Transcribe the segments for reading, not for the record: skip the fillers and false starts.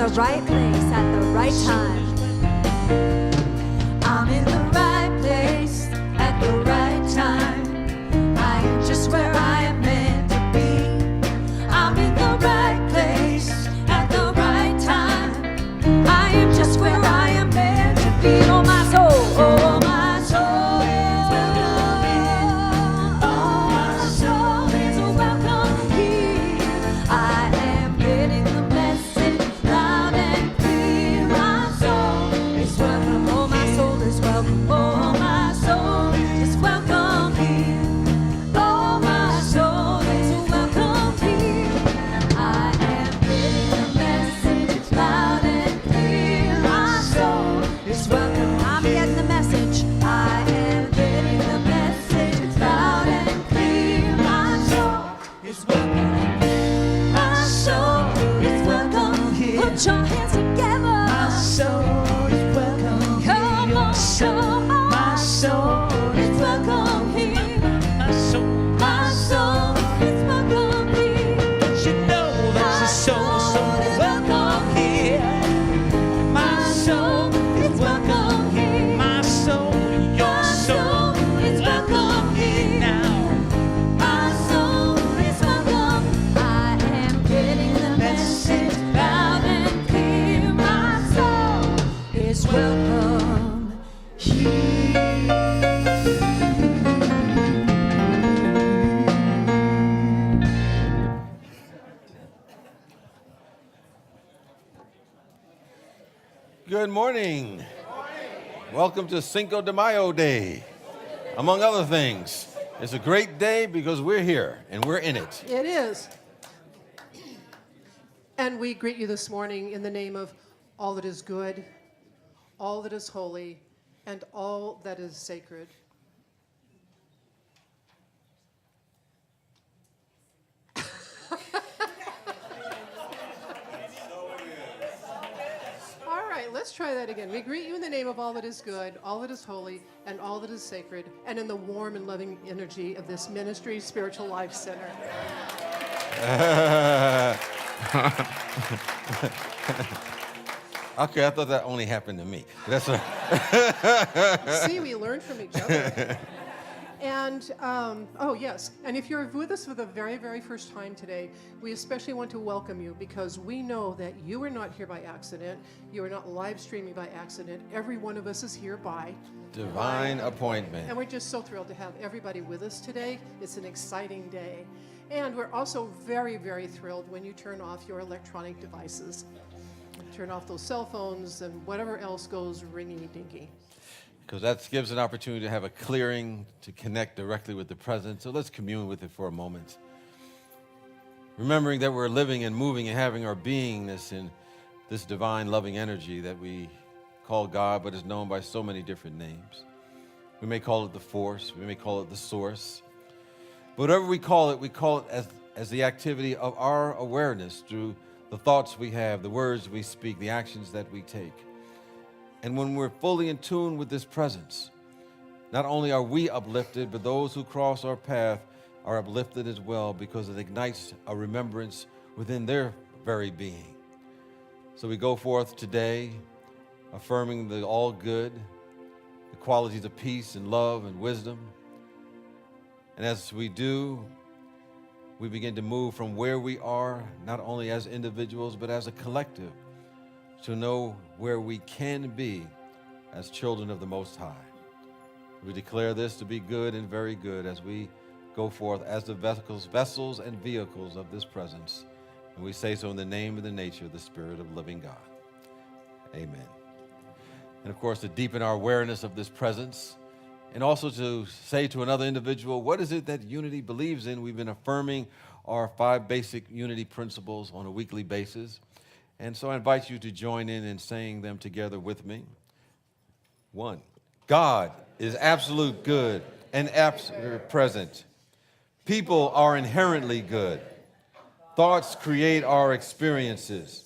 the right place at the right time. I'm in the right place at the right time. I am just where I am meant to be. I'm in the right place at the right time. I am just where I am meant to be. Oh, my soul, oh, my soul is welcome. Oh, my soul is welcome here. I am getting the message loud and clear. My soul is welcome. Oh, my soul is welcome. Oh, my soul is welcome here. Oh, my soul is welcome here. I am getting the message loud and clear. My soul is welcome. I'm getting the message. I am getting the message loud and clear. My soul is welcome. My soul is welcome here. Put your hands together. My soul is welcome. Come on, come on. My soul is welcome here. My soul, My soul is welcome here. don't you know that your soul is so welcome here? My soul is welcome here. My soul, your soul is welcome here. now. My soul is welcome. I am getting the message loud and clear. My soul is welcome here. Good morning. Welcome to Cinco de Mayo Day, among other things. It's a great day because we're here and we're in it. It is. And we greet you this morning in the name of all that is good, all that is holy, and all that is sacred. All right, let's try that again. We greet you in the name of all that is good, all that is holy, and all that is sacred, and in the warm and loving energy of this ministry, Spiritual Life Center. Okay, I thought that only happened to me. That's a, See, we learn from each other. And, oh yes, and if you're with us for the very, very first time today, we especially want to welcome you because we know that you are not here by accident. You are not live streaming by accident. Every one of us is here by divine appointment. And we're just so thrilled to have everybody with us today. It's an exciting day. And we're also very, very thrilled when you turn off your electronic devices. Turn off those cell phones and whatever else goes ringy-dinky. Because that gives an opportunity to have a clearing, to connect directly with the present. So let's commune with it for a moment. Remembering that we're living and moving and having our beingness in this divine loving energy that we call God, but is known by so many different names. We may call it the force, we may call it the source. But whatever we call it as the activity of our awareness through the thoughts we have, the words we speak, the actions that we take. And when we're fully in tune with this presence, not only are we uplifted, but those who cross our path are uplifted as well because it ignites a remembrance within their very being. So we go forth today affirming the all good, the qualities of peace and love and wisdom. And as we do, we begin to move from where we are, not only as individuals, but as a collective, to know where we can be as children of the Most High. We declare this to be good and very good as we go forth as the vessels and vehicles of this presence. And we say so in the name and the nature of the Spirit of living God. Amen. And of course, to deepen our awareness of this presence, and also to say to another individual, what is it that unity believes in? We've been affirming our 5 basic unity principles on a weekly basis. And so I invite you to join in saying them together with me. 1, God is absolute good and absolute present. People are inherently good. Thoughts create our experiences.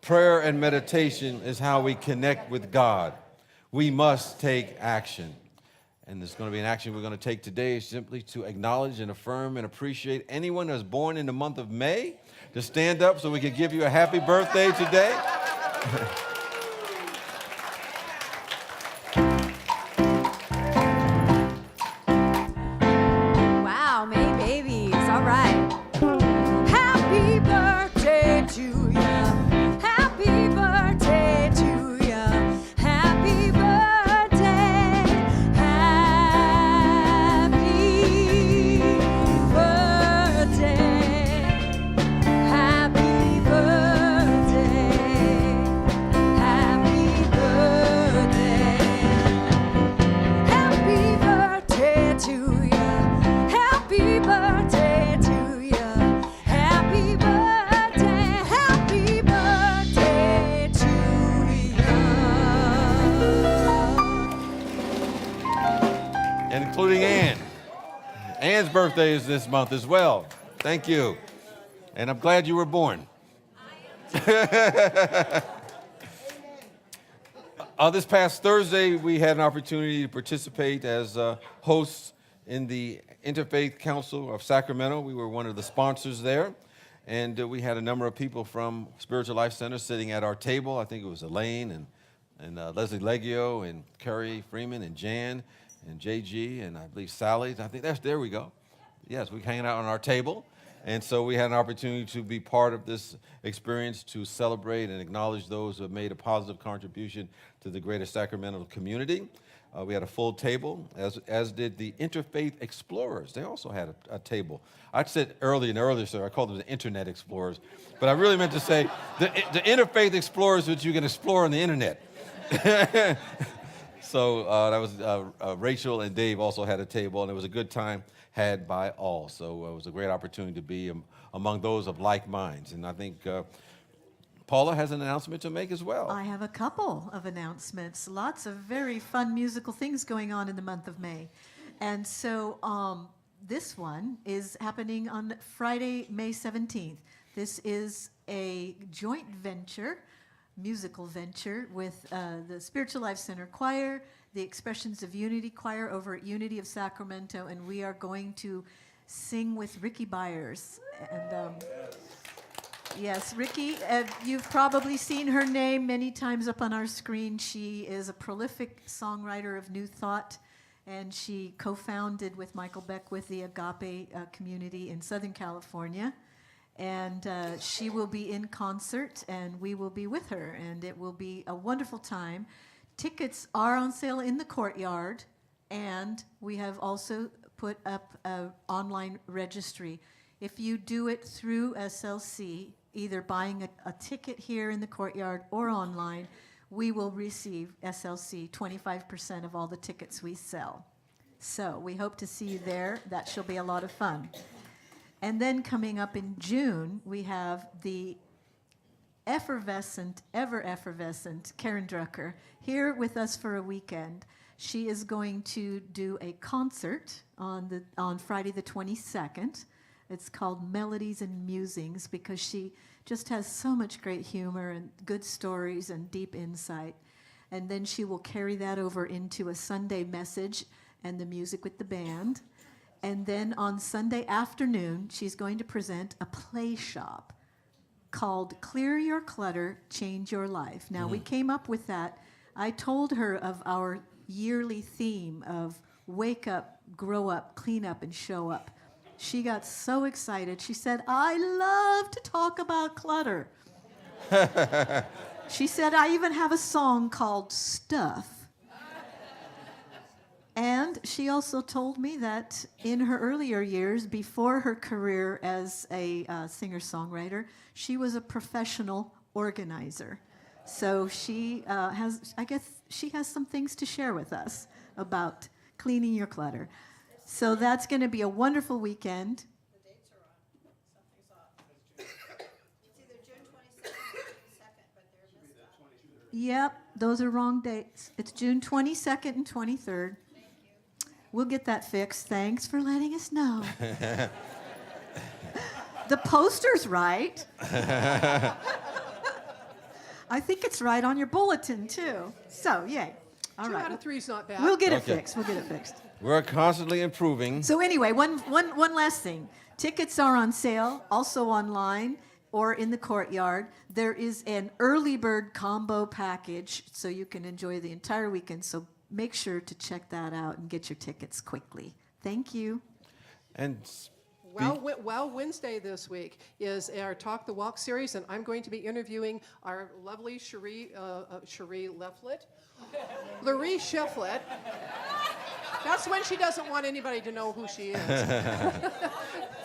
Prayer and meditation is how we connect with God. We must take action. And there's going to be an action we're going to take today simply to acknowledge and affirm and appreciate anyone who's born in the month of May to stand up so we can give you a happy birthday today. Wow, May babies. All right. Happy birthday to ya. Happy birthday to ya. Happy birthday. Happy birthday. Happy birthday. Happy birthday. Happy birthday to ya. Happy birthday to ya. Happy birthday. Happy birthday to ya. And including Ann. Ann's birthday is this month as well. Thank you. And I'm glad you were born. This past Thursday, we had an opportunity to participate as hosts in the Interfaith Council of Sacramento. We were one of the sponsors there. And we had a number of people from Spiritual Life Center sitting at our table. I think it was Elaine and Leslie Leggio and Carrie Freeman and Jan and JG and I believe Sally. I think there we go. Yes, we hanging out on our table. And so we had an opportunity to be part of this experience to celebrate and acknowledge those who have made a positive contribution to the greater Sacramento community. We had a full table, as did the Interfaith Explorers. They also had a table. I said earlier, sir, I called them the Internet Explorers. But I really meant to say the Interfaith Explorers, which you can explore on the internet. So that was Rachel and Dave also had a table, and it was a good time had by all. So it was a great opportunity to be among those of like minds. And I think Paula has an announcement to make as well. I have a couple of announcements. Lots of very fun musical things going on in the month of May. And so this one is happening on Friday, May 17th. This is a joint venture, musical venture, with the Spiritual Life Center Choir, the Expressions of Unity Choir over at Unity of Sacramento, and we are going to sing with Ricky Byers. And yes, Ricky, you've probably seen her name many times up on our screen. She is a prolific songwriter of New Thought, and she co-founded with Michael Beckwith the Agape community in Southern California. And she will be in concert, and we will be with her, and it will be a wonderful time. Tickets are on sale in the courtyard, and we have also put up an online registry. If you do it through SLC, either buying a ticket here in the courtyard or online, we will receive SLC 25% of all the tickets we sell. So we hope to see you there. That shall be a lot of fun. And then coming up in June, we have the ever effervescent Karen Drucker here with us for a weekend. She is going to do a concert on Friday the 22nd. It's called Melodies and Musings because she just has so much great humor and good stories and deep insight. And then she will carry that over into a Sunday message and the music with the band. And then on Sunday afternoon, she's going to present a play shop called Clear Your Clutter, Change Your Life. Now, we came up with that. I told her of our yearly theme of wake up, grow up, clean up, and show up. She got so excited. She said, I love to talk about clutter. She said, I even have a song called Stuff. And she also told me that in her earlier years, before her career as a singer-songwriter, she was a professional organizer. So she she has some things to share with us about cleaning your clutter. So that's going to be a wonderful weekend. The dates are on. Something's off. It's either June 22nd or 22nd, but they're missed up. Yep, those are wrong dates. It's June 22nd and 23rd. We'll get that fixed. Thanks for letting us know. The poster's right. I think it's right on your bulletin, too. So, yay. All Two right. out of three is not bad. We'll get it Okay. fixed. We'll get it fixed. We're constantly improving. So anyway, one last thing. Tickets are on sale, also online, or in the courtyard. There is an early bird combo package, so you can enjoy the entire weekend. So make sure to check that out and get your tickets quickly. Thank you. And Well, Wednesday this week is our Talk the Walk series, and I'm going to be interviewing our lovely Cherie Lefflet. Laree Shefflet. That's when she doesn't want anybody to know who she is.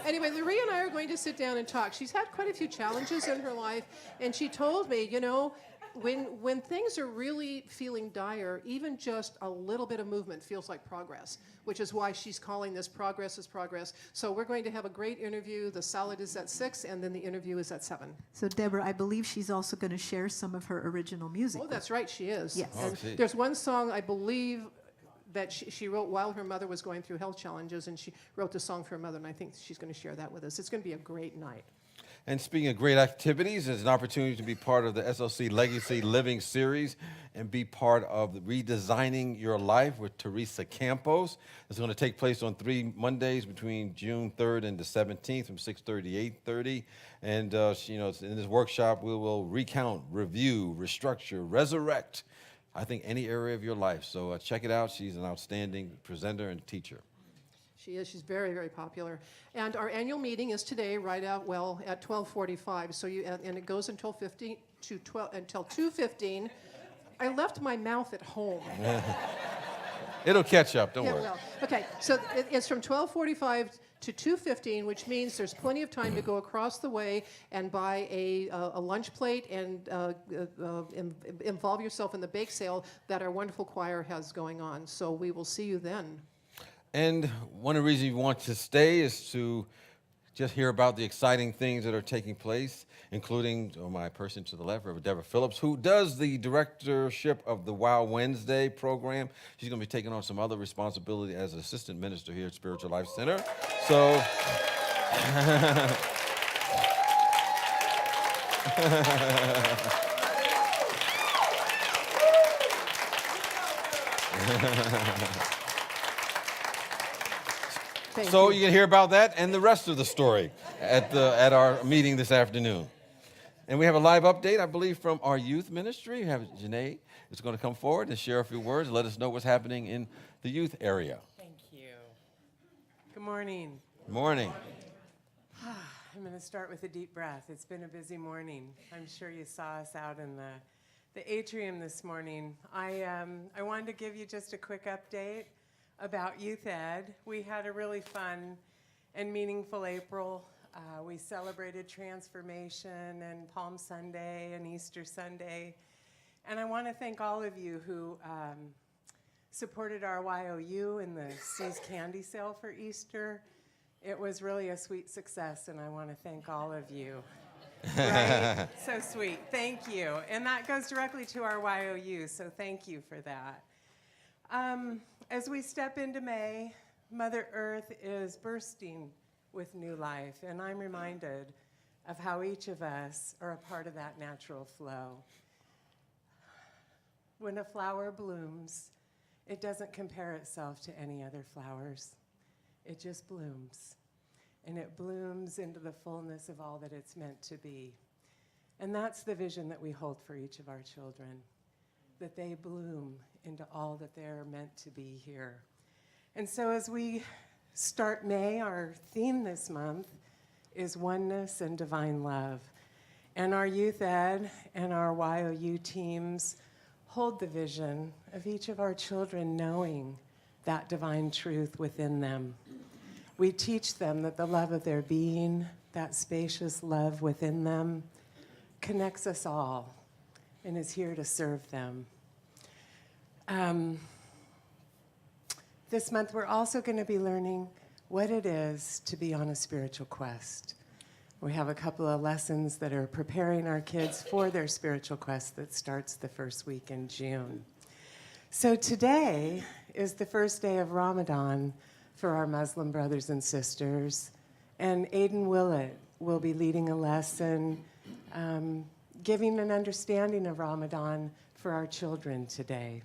Anyway, Laree and I are going to sit down and talk. She's had quite a few challenges in her life, and she told me, you know, when things are really feeling dire, even just a little bit of movement feels like progress, which is why she's calling this Progress is Progress. So we're going to have a great interview. The salad is at 6, and then the interview is at 7. So Deborah, I believe she's also going to share some of her original music. Oh, that's right, she is. Yes. Oh, And gee. there's one song, I believe, that she wrote while her mother was going through health challenges, and she wrote the song for her mother, and I think she's going to share that with us. It's going to be a great night. And speaking of great activities, there's an opportunity to be part of the SLC Legacy Living series and be part of the Redesigning Your Life with Teresa Campos. It's going to take place on 3 Mondays between June 3rd and the 17th from 6:30 to 8:30. And you know, in this workshop, we will recount, review, restructure, resurrect, I think, any area of your life. So check it out. She's an outstanding presenter and teacher. She is. She's very, very popular. And our annual meeting is today, right out, well, at 12:45. So and it goes until 2:15. I left my mouth at home. It'll catch up. Don't Yeah, worry. well, okay. So it's from 12:45 to 2:15, which means there's plenty of time to go across the way and buy a lunch plate and involve yourself in the bake sale that our wonderful choir has going on. So we will see you then. And one of the reasons you want to stay is to just hear about the exciting things that are taking place, including my person to the left, Reverend Deborah Phillips, who does the directorship of the Wow Wednesday program. She's going to be taking on some other responsibility as an assistant minister here at Spiritual Life Center. So, Thank so you. you can hear about that and the rest of the story at our meeting this afternoon. And we have a live update, I believe, from our youth ministry. We have Janee is going to come forward and share a few words, let us know what's happening in the youth area. Thank you. Good morning. Good morning. I'm going to start with a deep breath. It's been a busy morning. I'm sure you saw us out in the atrium this morning. I wanted to give you just a quick update about Youth Ed. We had a really fun and meaningful April. We celebrated Transformation and Palm Sunday and Easter Sunday. And I want to thank all of you who supported our YOU in the Seas Candy Sale for Easter. It was really a sweet success, and I want to thank all of you. Right? So sweet. Thank you. And that goes directly to our YOU, so thank you for that. As we step into May, Mother Earth is bursting with new life, and I'm reminded of how each of us are a part of that natural flow. When a flower blooms, it doesn't compare itself to any other flowers. It just blooms, and it blooms into the fullness of all that it's meant to be. And that's the vision that we hold for each of our children, that they bloom into all that they're meant to be here. And so as we start May, our theme this month is oneness and divine love. And our Youth Ed and our YOU teams hold the vision of each of our children knowing that divine truth within them. We teach them that the love of their being, that spacious love within them, connects us all and is here to serve them. This month, we're also going to be learning what it is to be on a spiritual quest. We have a couple of lessons that are preparing our kids for their spiritual quest that starts the first week in June. So today is the first day of Ramadan for our Muslim brothers and sisters, and Aidan Willett will be leading a lesson, giving an understanding of Ramadan for our children today.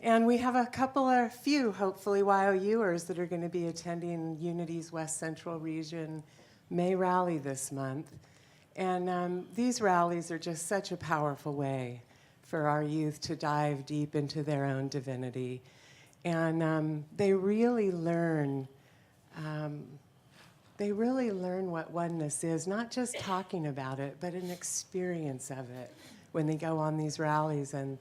And we have a few, hopefully, YOUers that are going to be attending Unity's West Central Region May Rally this month. And these rallies are just such a powerful way for our youth to dive deep into their own divinity. And they really learn what oneness is, not just talking about it, but an experience of it when they go on these rallies and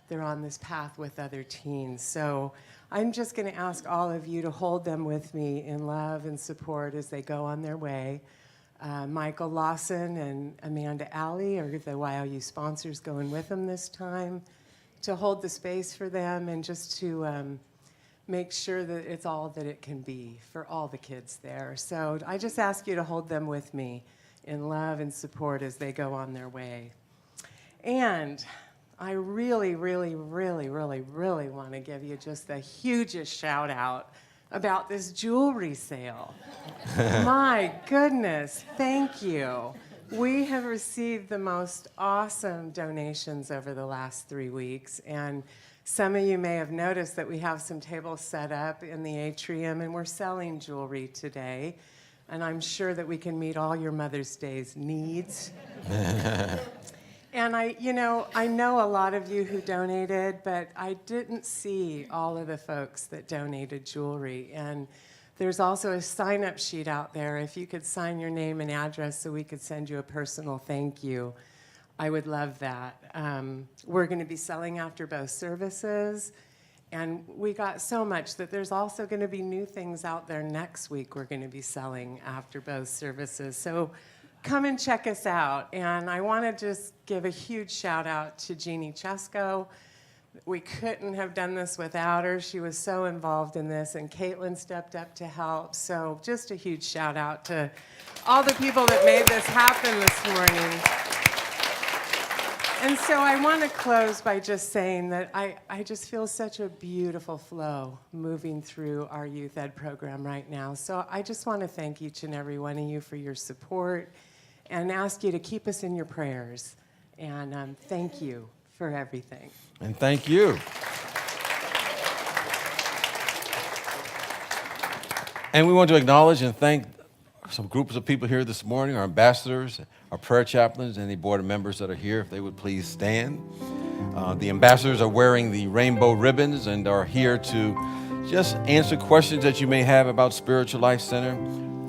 they're on this path with other teens. So I'm just going to ask all of you to hold them with me in love and support as they go on their way. Michael Lawson and Amanda Alley are the YOU sponsors going with them this time, to hold the space for them and just to make sure that it's all that it can be for all the kids there. So I just ask you to hold them with me in love and support as they go on their way. And I really, really, really, really, really want to give you just the hugest shout out about this jewelry sale. My goodness, thank you. We have received the most awesome donations over the last 3 weeks, and some of you may have noticed that we have some tables set up in the atrium, and we're selling jewelry today, and I'm sure that we can meet all your Mother's Day's needs. And I know a lot of you who donated, but I didn't see all of the folks that donated jewelry. And there's also a sign-up sheet out there. If you could sign your name and address so we could send you a personal thank you, I would love that. We're going to be selling after both services. And we got so much that there's also going to be new things out there next week we're going to be selling after both services. So come and check us out. And I want to just give a huge shout out to Janee Chesko. We couldn't have done this without her. She was so involved in this, and Caitlin stepped up to help. So just a huge shout out to all the people that made this happen this morning. And so I want to close by just saying that I just feel such a beautiful flow moving through our youth ed program right now. So I just want to thank each and every one of you for your support and ask you to keep us in your prayers. And thank you for everything. And thank you. And we want to acknowledge and thank some groups of people here this morning, our ambassadors, our prayer chaplains, and the board of members that are here, if they would please stand. The ambassadors are wearing the rainbow ribbons and are here to just answer questions that you may have about Spiritual Life Center,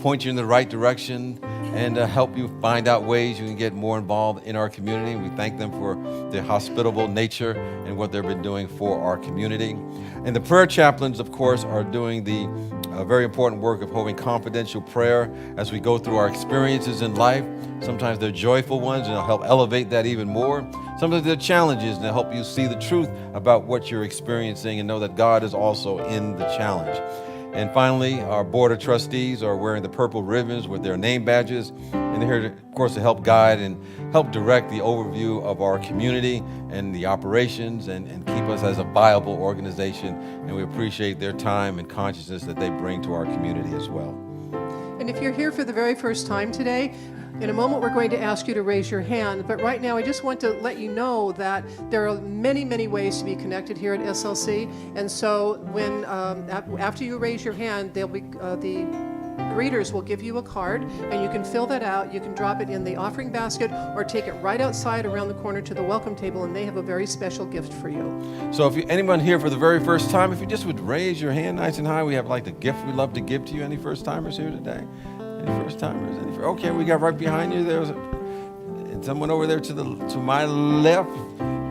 point you in the right direction, and help you find out ways you can get more involved in our community. We thank them for their hospitable nature and what they've been doing for our community. And the prayer chaplains, of course, are doing the very important work of holding confidential prayer as we go through our experiences in life. Sometimes they're joyful ones, and they'll help elevate that even more. Sometimes they're challenges, and they'll help you see the truth about what you're experiencing and know that God is also in the challenge. And finally, our board of trustees are wearing the purple ribbons with their name badges, and they're here, of course, to help guide and help direct the overview of our community and the operations and keep us as a viable organization. And we appreciate their time and consciousness that they bring to our community as well. And if you're here for the very first time today, in a moment we're going to ask you to raise your hand, but right now I just want to let you know that there are many, many ways to be connected here at SLC. And so when after you raise your hand, they'll be the greeters will give you a card, and you can fill that out. You can drop it in the offering basket or take it right outside around the corner to the welcome table, and they have a very special gift for you. So if anyone here for the very first time, if you just would raise your hand nice and high, we have like the gift we'd love to give to you. Any first timers here today? Any first timers? Okay, we got right behind you. There's someone over there to my left,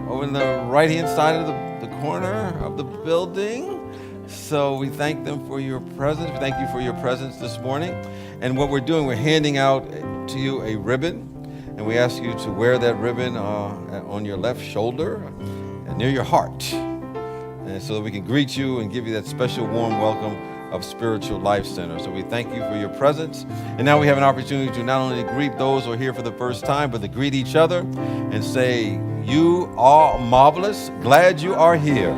over in the right-hand side of the corner of the building. So we thank them for your presence. We thank you for your presence this morning. And what we're doing, we're handing out to you a ribbon, and we ask you to wear that ribbon on your left shoulder and near your heart, and so that we can greet you and give you that special warm welcome of Spiritual Life Center. So we thank you for your presence. And now we have an opportunity to not only greet those who are here for the first time, but to greet each other and say, "You are marvelous. Glad you are here."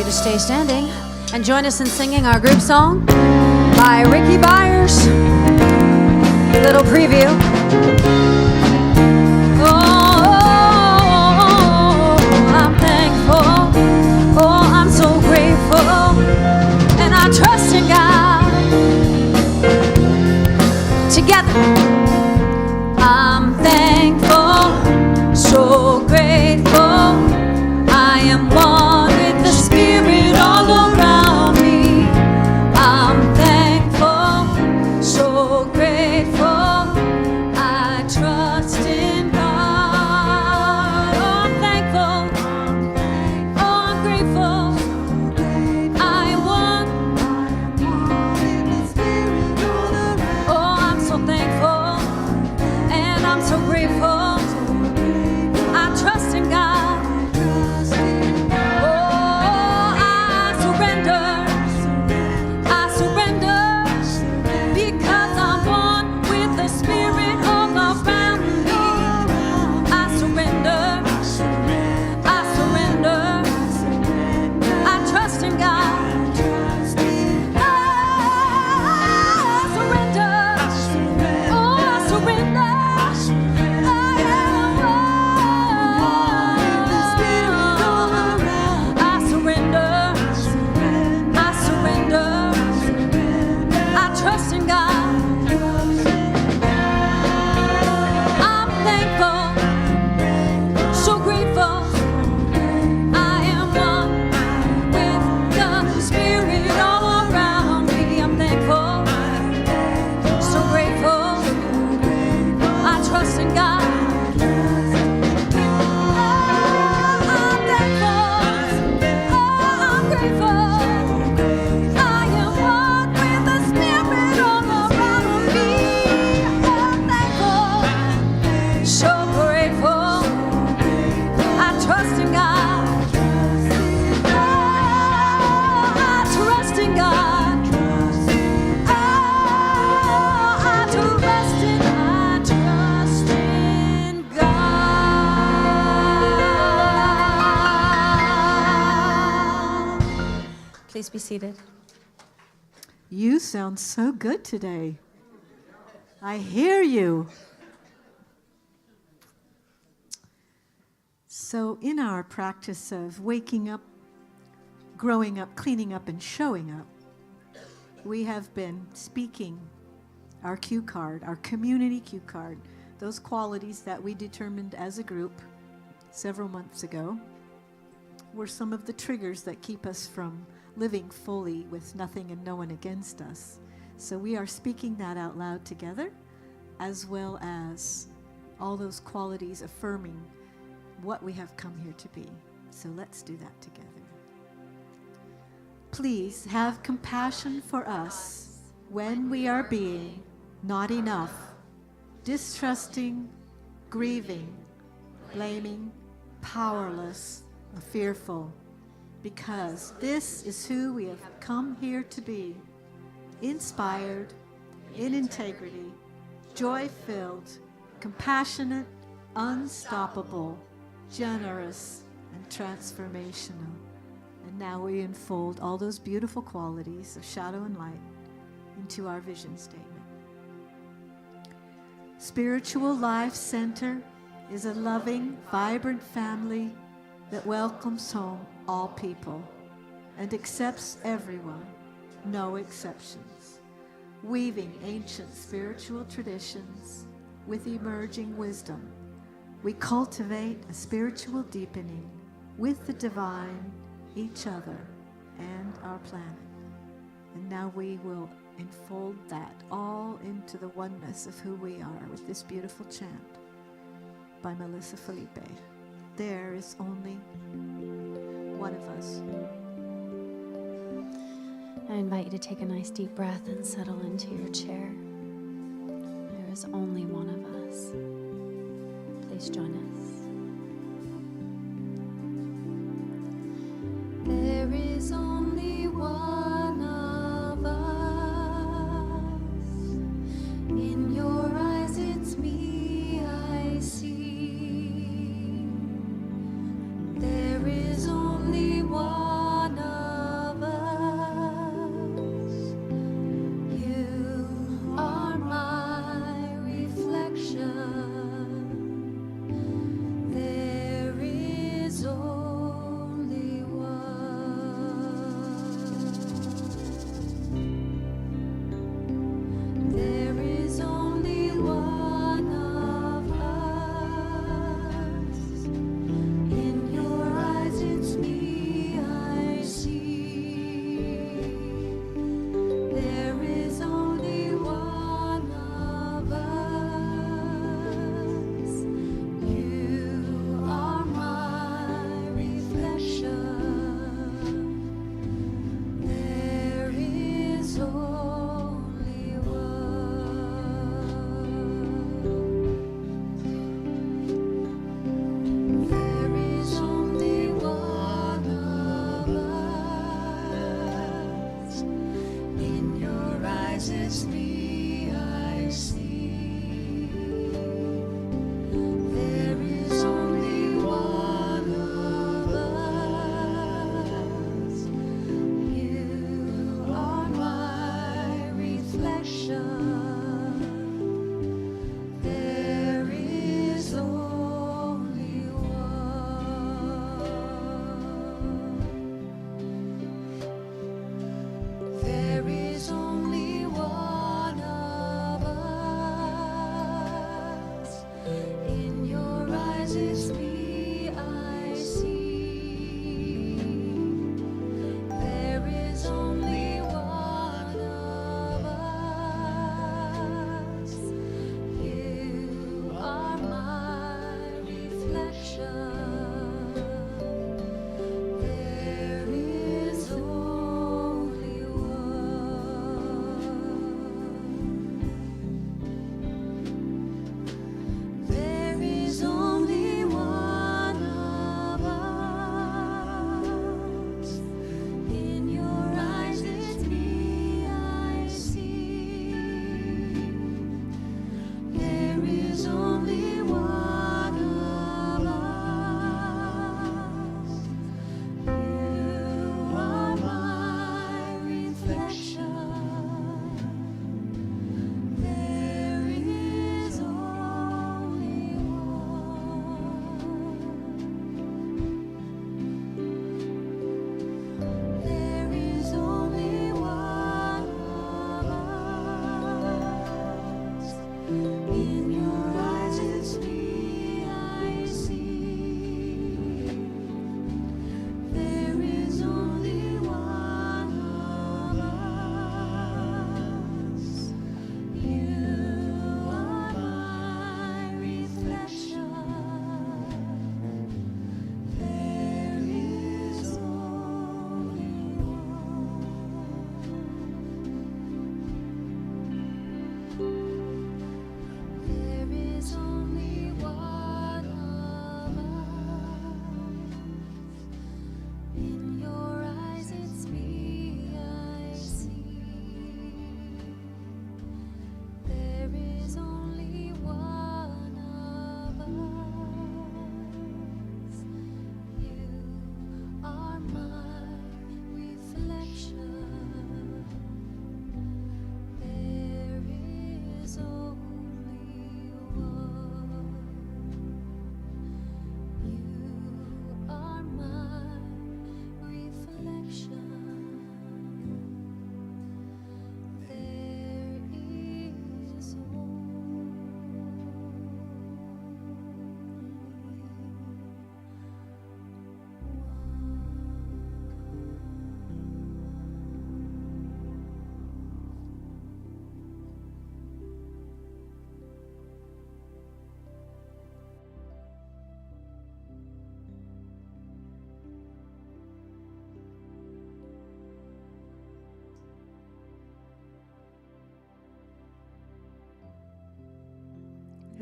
to stay standing and join us in singing our group song by Ricky Byers. Little preview. Oh, I'm thankful. Oh, I'm so grateful. And I trust in God. Together. I'm thankful, so grateful. I am one with the Spirit all around me. I'm thankful, so grateful. I trust in God. Oh, I'm thankful. Oh, I'm grateful. I am one. Oh, I'm so thankful. And I'm so grateful. I trust in God. Oh, I surrender. I surrender because I'm one with the Spirit all around me. I surrender. I surrender. I trust in God. I surrender. Oh, I surrender. I am one. I surrender. I surrender. I trust in God. I'm thankful, so grateful. I am one with the Spirit all around me. I'm thankful, so grateful. I trust in God. I'm thankful. I'm grateful. I am one with the Spirit all around me. I'm thankful, so grateful. I trust in God. I trust in God. I trust in God. Please be seated. You sound so good today. I hear you. So, in our practice of waking up, growing up, cleaning up, and showing up, we have been speaking our cue card, our community cue card, those qualities that we determined as a group several months ago were some of the triggers that keep us from living fully with nothing and no one against us. So we are speaking that out loud together, as well as all those qualities affirming what we have come here to be. So let's do that together. Please have compassion for us when we are being not enough, distrusting, grieving, blaming, powerless, or fearful, because this is who we have come here to be, inspired, in integrity, joy-filled, compassionate, unstoppable, generous, and transformational. And now we unfold all those beautiful qualities of shadow and light into our vision statement. Spiritual Life Center is a loving, vibrant family that welcomes home all people and accepts everyone, no exceptions, weaving ancient spiritual traditions with emerging wisdom. We cultivate a spiritual deepening with the divine, each other, and our planet. And now we will enfold that all into the oneness of who we are with this beautiful chant by Melissa Felipe. There is only one of us. I invite you to take a nice deep breath and settle into your chair. There is only one of us. Please join us. There is only one of us. In your eyes it's me I see. There is only one of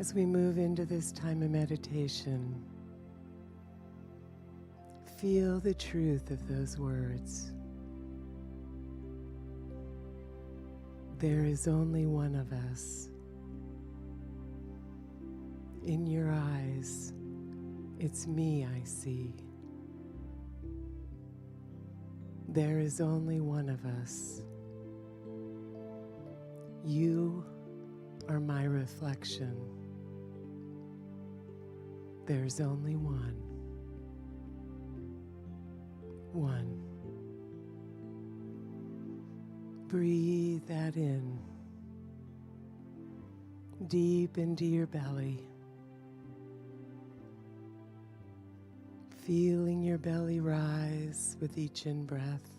As we move into this time of meditation, feel the truth of those words. There is only one of us. In your eyes, it's me I see. There is only one of us. You are my reflection. There's only one. One. Breathe that in, deep into your belly. Feeling your belly rise with each in-breath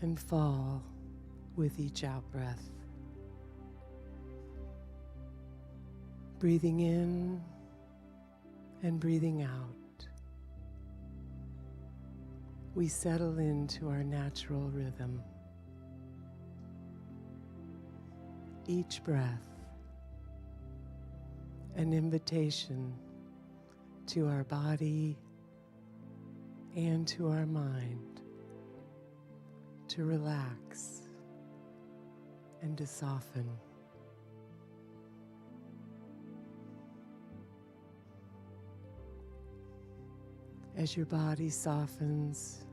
and fall with each out-breath. Breathing in and breathing out, we settle into our natural rhythm. Each breath, an invitation to our body and to our mind to relax and to soften. As your body softens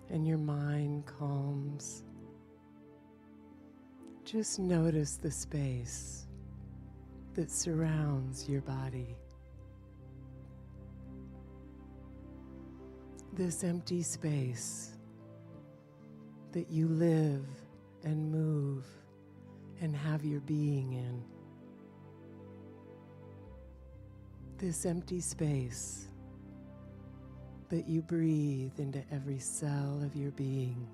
and your mind calms, just notice the space that surrounds your body. This empty space that you live and move and have your being in. This empty space that you breathe into every cell of your being.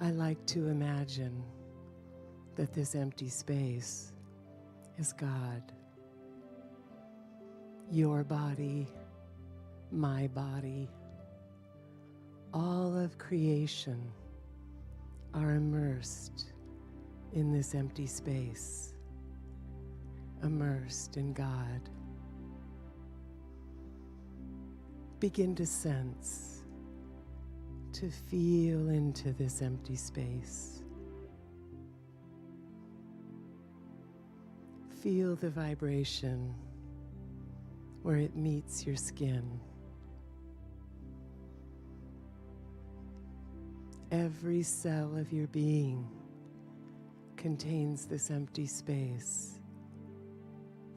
I like to imagine that this empty space is God. Your body, my body, all of creation are immersed in this empty space, immersed in God. Begin to sense, to feel into this empty space. Feel the vibration where it meets your skin. Every cell of your being contains this empty space,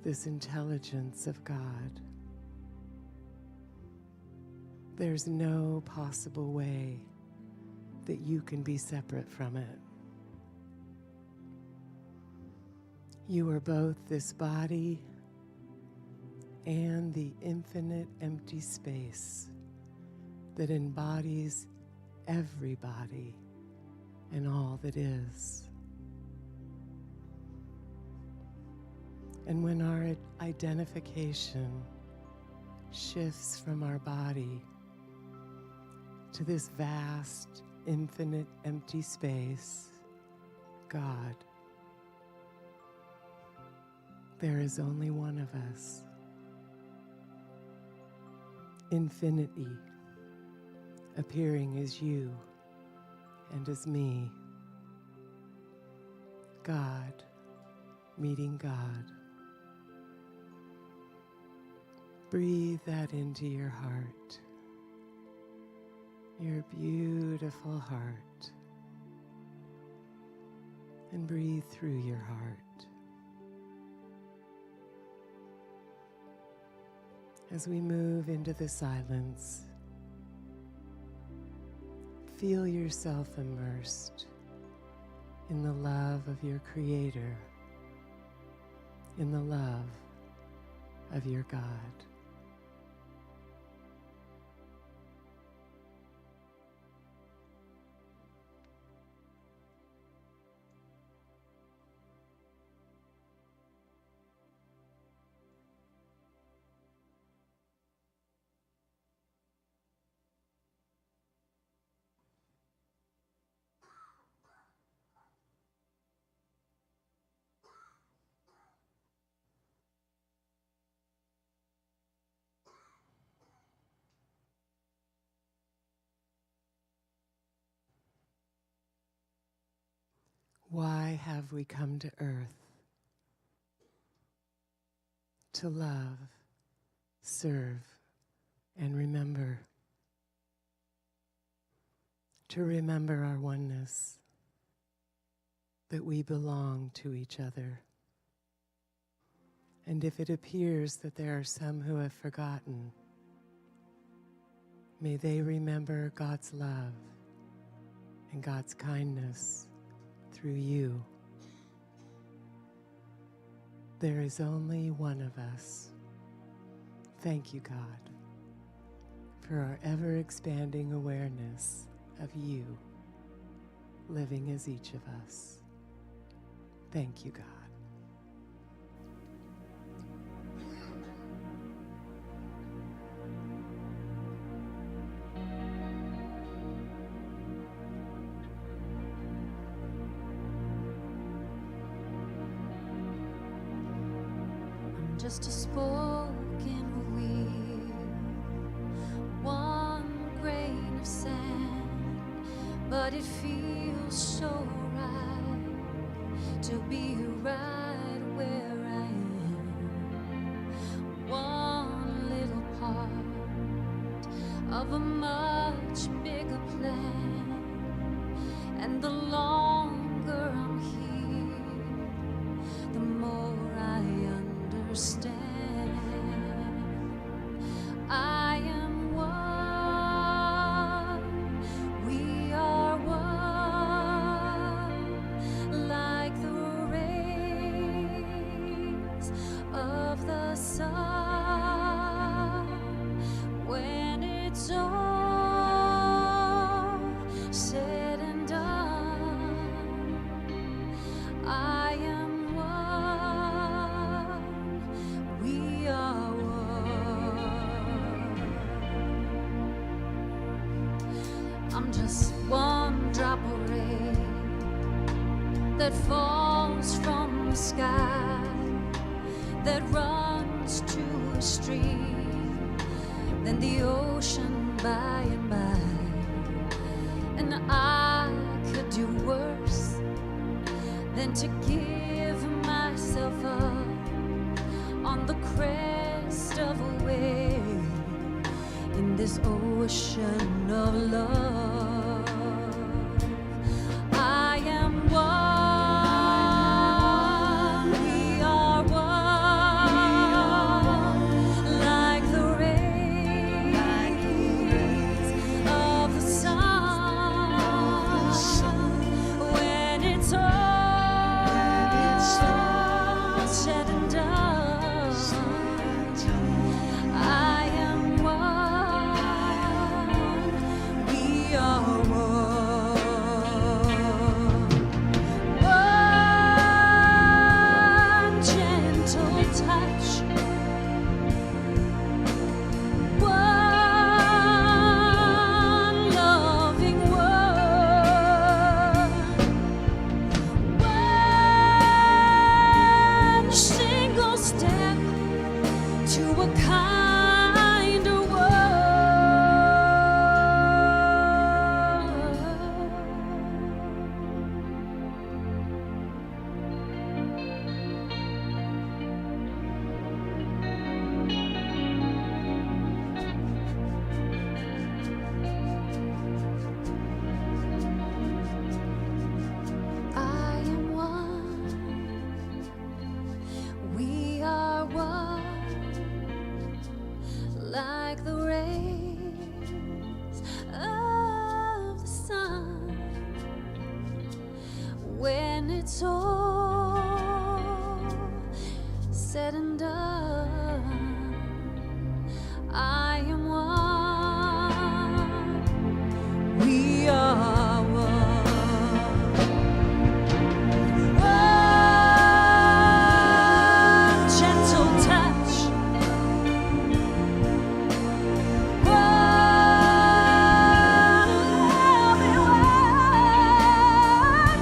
this intelligence of God. There's no possible way that you can be separate from it. You are both this body and the infinite empty space that embodies everybody and all that is. And when our identification shifts from our body to this vast, infinite, empty space, God, there is only one of us. Infinity appearing as you and as me. God meeting God. Breathe that into your heart, your beautiful heart, and breathe through your heart. As we move into the silence, feel yourself immersed in the love of your Creator, in the love of your God. Why have we come to earth? To love, serve, and remember. To remember our oneness, that we belong to each other. And if it appears that there are some who have forgotten, may they remember God's love and God's kindness through you. There is only one of us. Thank you, God, for our ever-expanding awareness of you living as each of us. Thank you, God. Just a spoken wheel, one grain of sand, but it feels so right to be right where I am. One little part of a much bigger plan, and the longer I'm here, the more I understand. I am one, we are one, like the rays of the sun. When it's all said and done, I am one, we are one. I'm just one drop of rain that falls from the sky, that runs to a stream, then the ocean by and by. And I could do worse than to give myself up on the crest of a wave in this ocean of love. I am one, we are one, like the rays of the sun. When it's all said and done, I am one, we are one. One gentle touch, one loving word, one single step to a kinder I am one, we are one, like the rays of the sun. When it's all said and done, I am one, we are one. One gentle touch, one loving word,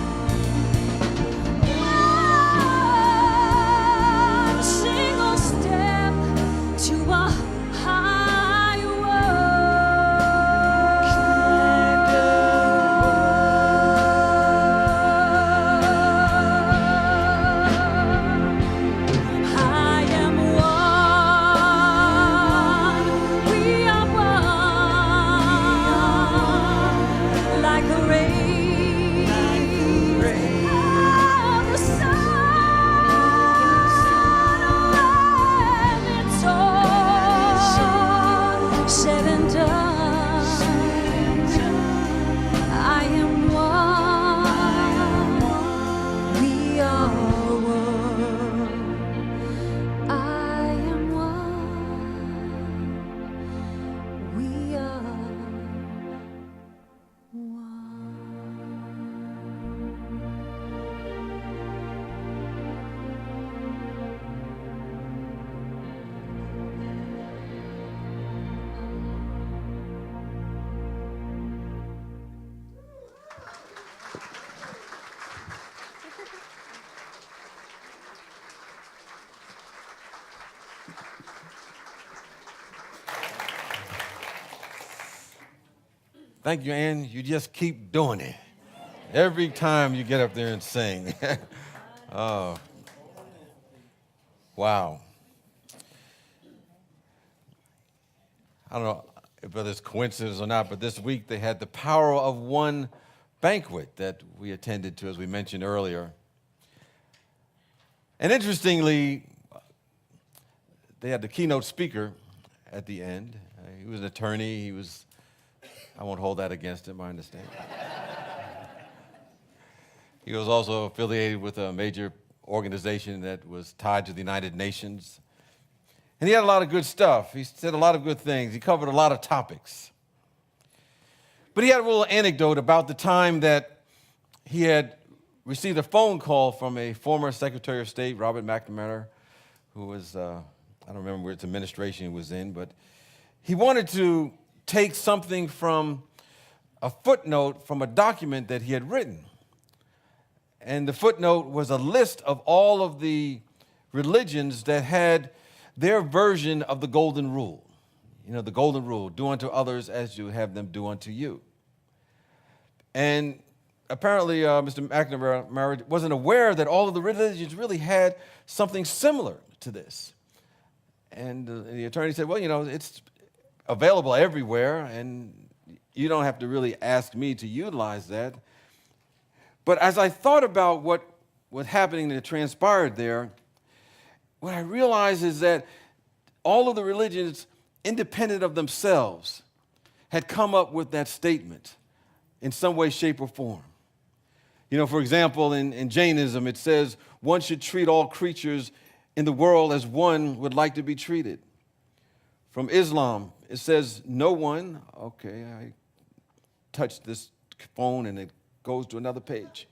Thank you, Ann. You just keep doing it. Every time you get up there and sing. Oh, wow. I don't know whether it's coincidence or not, but this week they had the Power of One banquet that we attended to, as we mentioned earlier. And interestingly, they had the keynote speaker at the end. He was an attorney. I won't hold that against him, I understand. He was also affiliated with a major organization that was tied to the United Nations. And he had a lot of good stuff. He said a lot of good things. He covered a lot of topics. But he had a little anecdote about the time that he had received a phone call from a former Secretary of State, Robert McNamara, who was, I don't remember which administration he was in, but he wanted to take something from a footnote from a document that he had written. And the footnote was a list of all of the religions that had their version of the golden rule. You know, the golden rule, do unto others as you have them do unto you. And apparently, Mr. McNamara wasn't aware that all of the religions really had something similar to this. And the attorney said, well, you know, it's available everywhere, and you don't have to really ask me to utilize that. But as I thought about what was happening that transpired there, what I realized is that all of the religions, independent of themselves, had come up with that statement in some way, shape, or form. You know, for example, in Jainism, it says one should treat all creatures in the world as one would like to be treated. From Islam, it says no one, okay, I touched this phone and it goes to another page.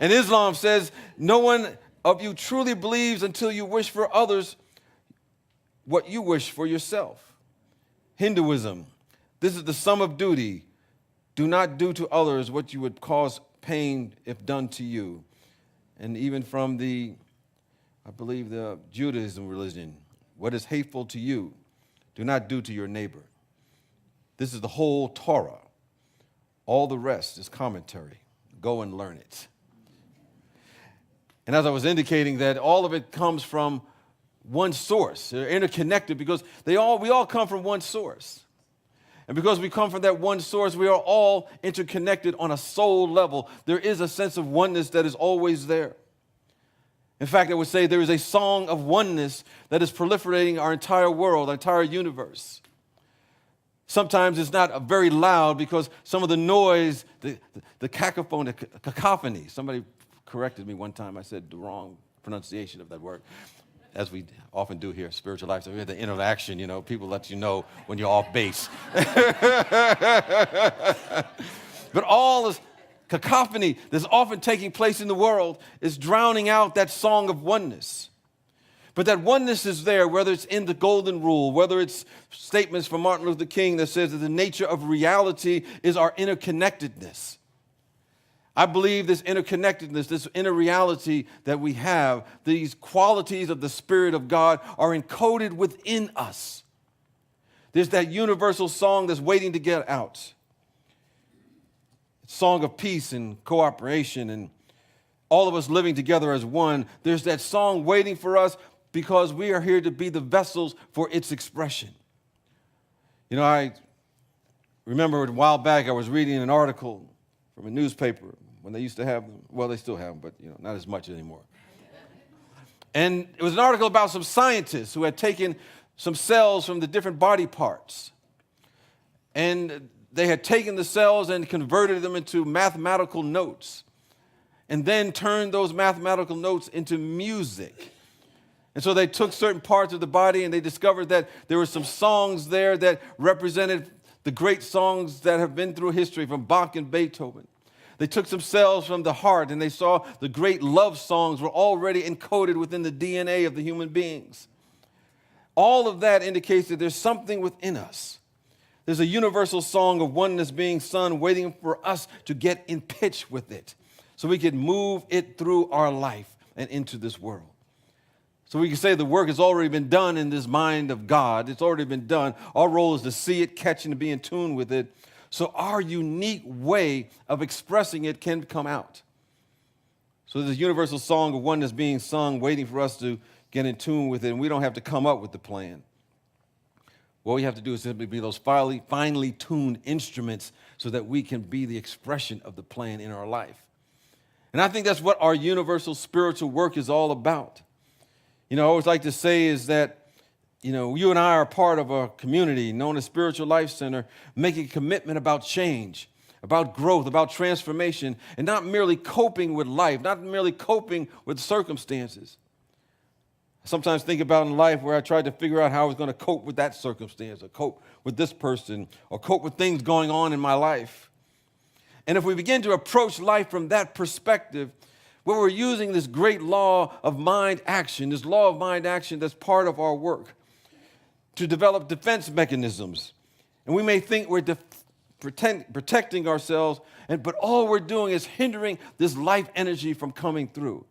And Islam says no one of you truly believes until you wish for others what you wish for yourself. Hinduism, this is the sum of duty. Do not do to others what you would cause pain if done to you. And even from I believe the Judaism religion, what is hateful to you, do not do to your neighbor. This is the whole Torah. All the rest is commentary. Go and learn it. And as I was indicating, that all of it comes from one source. They're interconnected because we all come from one source. And because we come from that one source, we are all interconnected on a soul level. There is a sense of oneness that is always there. In fact, I would say there is a song of oneness that is proliferating our entire world, our entire universe. Sometimes it's not very loud because some of the noise, the cacophony, somebody corrected me one time. I said the wrong pronunciation of that word, as we often do here, spiritual life. So we have the interaction, you know, people let you know when you're off base. But all this cacophony that's often taking place in the world is drowning out that song of oneness. But that oneness is there, whether it's in the Golden Rule, whether it's statements from Martin Luther King that says that the nature of reality is our interconnectedness. I believe this interconnectedness, this inner reality that we have, these qualities of the Spirit of God are encoded within us. There's that universal song that's waiting to get out. Song of peace and cooperation and all of us living together as one. There's that song waiting for us because we are here to be the vessels for its expression. You know, I remember a while back I was reading an article from a newspaper when they used to have them. Well, they still have them, but you know, not as much anymore. And it was an article about some scientists who had taken some cells from the different body parts. And they had taken the cells and converted them into mathematical notes, and then turned those mathematical notes into music. And so they took certain parts of the body and they discovered that there were some songs there that represented the great songs that have been through history from Bach and Beethoven. They took some cells from the heart and they saw the great love songs were already encoded within the DNA of the human beings. All of that indicates that there's something within us. There's a universal song of oneness being sung, waiting for us to get in pitch with it so we can move it through our life and into this world. So we can say the work has already been done in this mind of God. It's already been done. Our role is to see it, catch it, and be in tune with it. So our unique way of expressing it can come out. So there's a universal song of oneness being sung, waiting for us to get in tune with it, and we don't have to come up with the plan. What we have to do is simply be those finely tuned instruments so that we can be the expression of the plan in our life. And I think that's what our universal spiritual work is all about. I always like to say is that, you and I are part of a community known as Spiritual Life Center, making a commitment about change, about growth, about transformation, and not merely coping with life, not merely coping with circumstances. I sometimes think about in life where I tried to figure out how I was going to cope with that circumstance, or cope with this person, or cope with things going on in my life. And if we begin to approach life from that perspective, where we're using this great law of mind action, this law of mind action that's part of our work, to develop defense mechanisms. And we may think we're protecting ourselves, but all we're doing is hindering this life energy from coming through.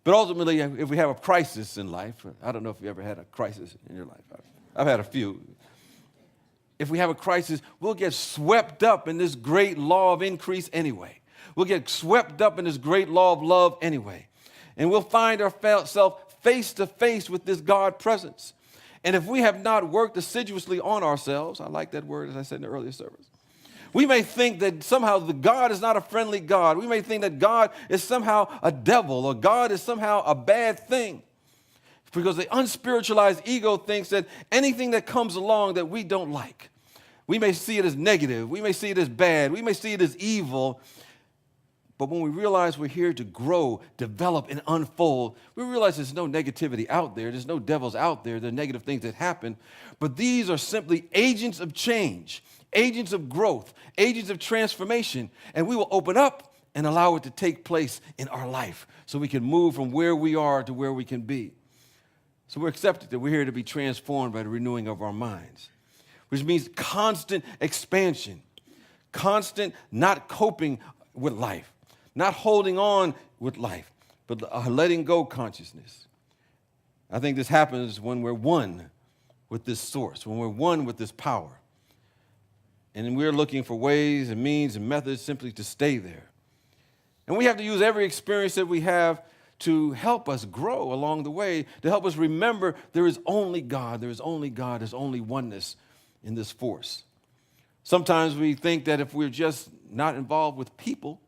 But ultimately, if we have a crisis in life, I don't know if you ever had a crisis in your life. I've had a few. If we have a crisis, we'll get swept up in this great law of increase anyway. We'll get swept up in this great law of love anyway. And we'll find ourselves face to face with this God presence. And if we have not worked assiduously on ourselves, I like that word as I said in the earlier service, we may think that somehow the God is not a friendly God. We may think that God is somehow a devil, or God is somehow a bad thing. Because the unspiritualized ego thinks that anything that comes along that we don't like, we may see it as negative, we may see it as bad, we may see it as evil. But when we realize we're here to grow, develop, and unfold, we realize there's no negativity out there. There's no devils out there. There are negative things that happen. But these are simply agents of change, agents of growth, agents of transformation. And we will open up and allow it to take place in our life so we can move from where we are to where we can be. So we're accepted that we're here to be transformed by the renewing of our minds, which means constant expansion, constant not coping with life, not holding on with life, but a letting go consciousness. I think this happens when we're one with this source, when we're one with this power. And we're looking for ways and means and methods simply to stay there. And we have to use every experience that we have to help us grow along the way, to help us remember there is only God, there is only God, there's only oneness in this force. Sometimes we think that if we're just not involved with people,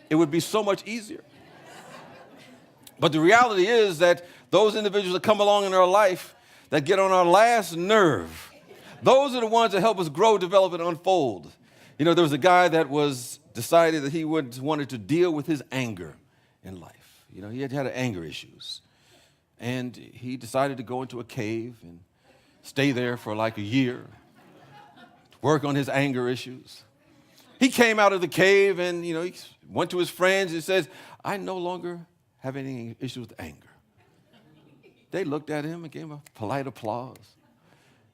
it would be so much easier. But the reality is that those individuals that come along in our life that get on our last nerve, those are the ones that help us grow, develop, and unfold. There was a guy that decided that he wanted to deal with his anger in life. He had anger issues. And he decided to go into a cave and stay there for like a year, work on his anger issues. He came out of the cave and, he went to his friends and says, I no longer have any issues with anger. They looked at him and gave him a polite applause.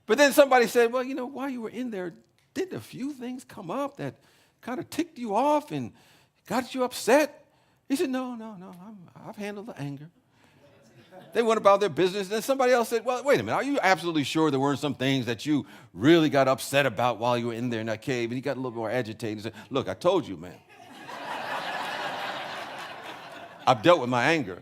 But then somebody said, well, while you were in there, didn't a few things come up that kind of ticked you off and got you upset? He said, no, I've handled the anger. They went about their business. Then somebody else said, well, wait a minute, are you absolutely sure there weren't some things that you really got upset about while you were in there in that cave? And he got a little more agitated and said, look, I told you, man. I've dealt with my anger.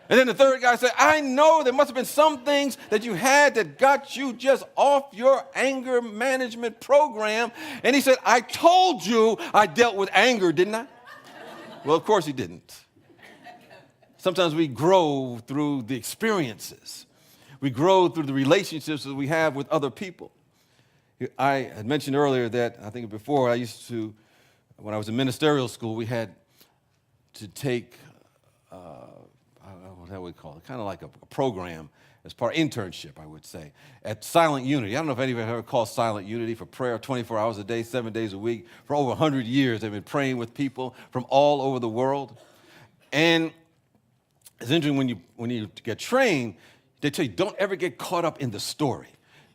And then the third guy said, I know there must have been some things that you had that got you just off your anger management program. And he said, I told you I dealt with anger, didn't I? Well, of course he didn't. Sometimes we grow through the experiences. We grow through the relationships that we have with other people. I had mentioned earlier that, I think before, when I was in ministerial school, we had to take, what we call it, kind of like a program as part of internship, I would say, at Silent Unity. I don't know if anybody ever called Silent Unity for prayer 24 hours a day, 7 days a week. For over 100 years, they've been praying with people from all over the world. And it's interesting when you get trained, they tell you, don't ever get caught up in the story.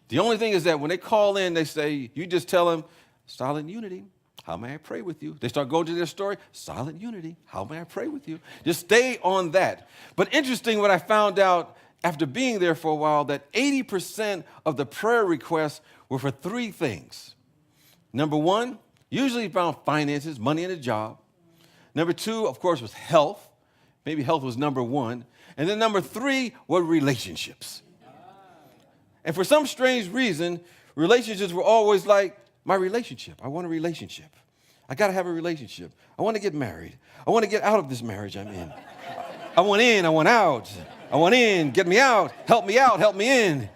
The only thing is that when they call in, they say, you just tell them, Silent Unity, How may I pray with you? They start going to their story. Silent unity. How may I pray with you? Just stay on that. But interesting what I found out after being there for a while, that 80% of the prayer requests were for three things. Number one, usually around finances, money and a job. Number two, of course, was health. Maybe health was number one. And then number three were relationships. And for some strange reason, relationships were always like, my relationship. I want a relationship. I got to have a relationship. I want to get married. I want to get out of this marriage I'm in. I want in, I want out. I want in, get me out, help me in.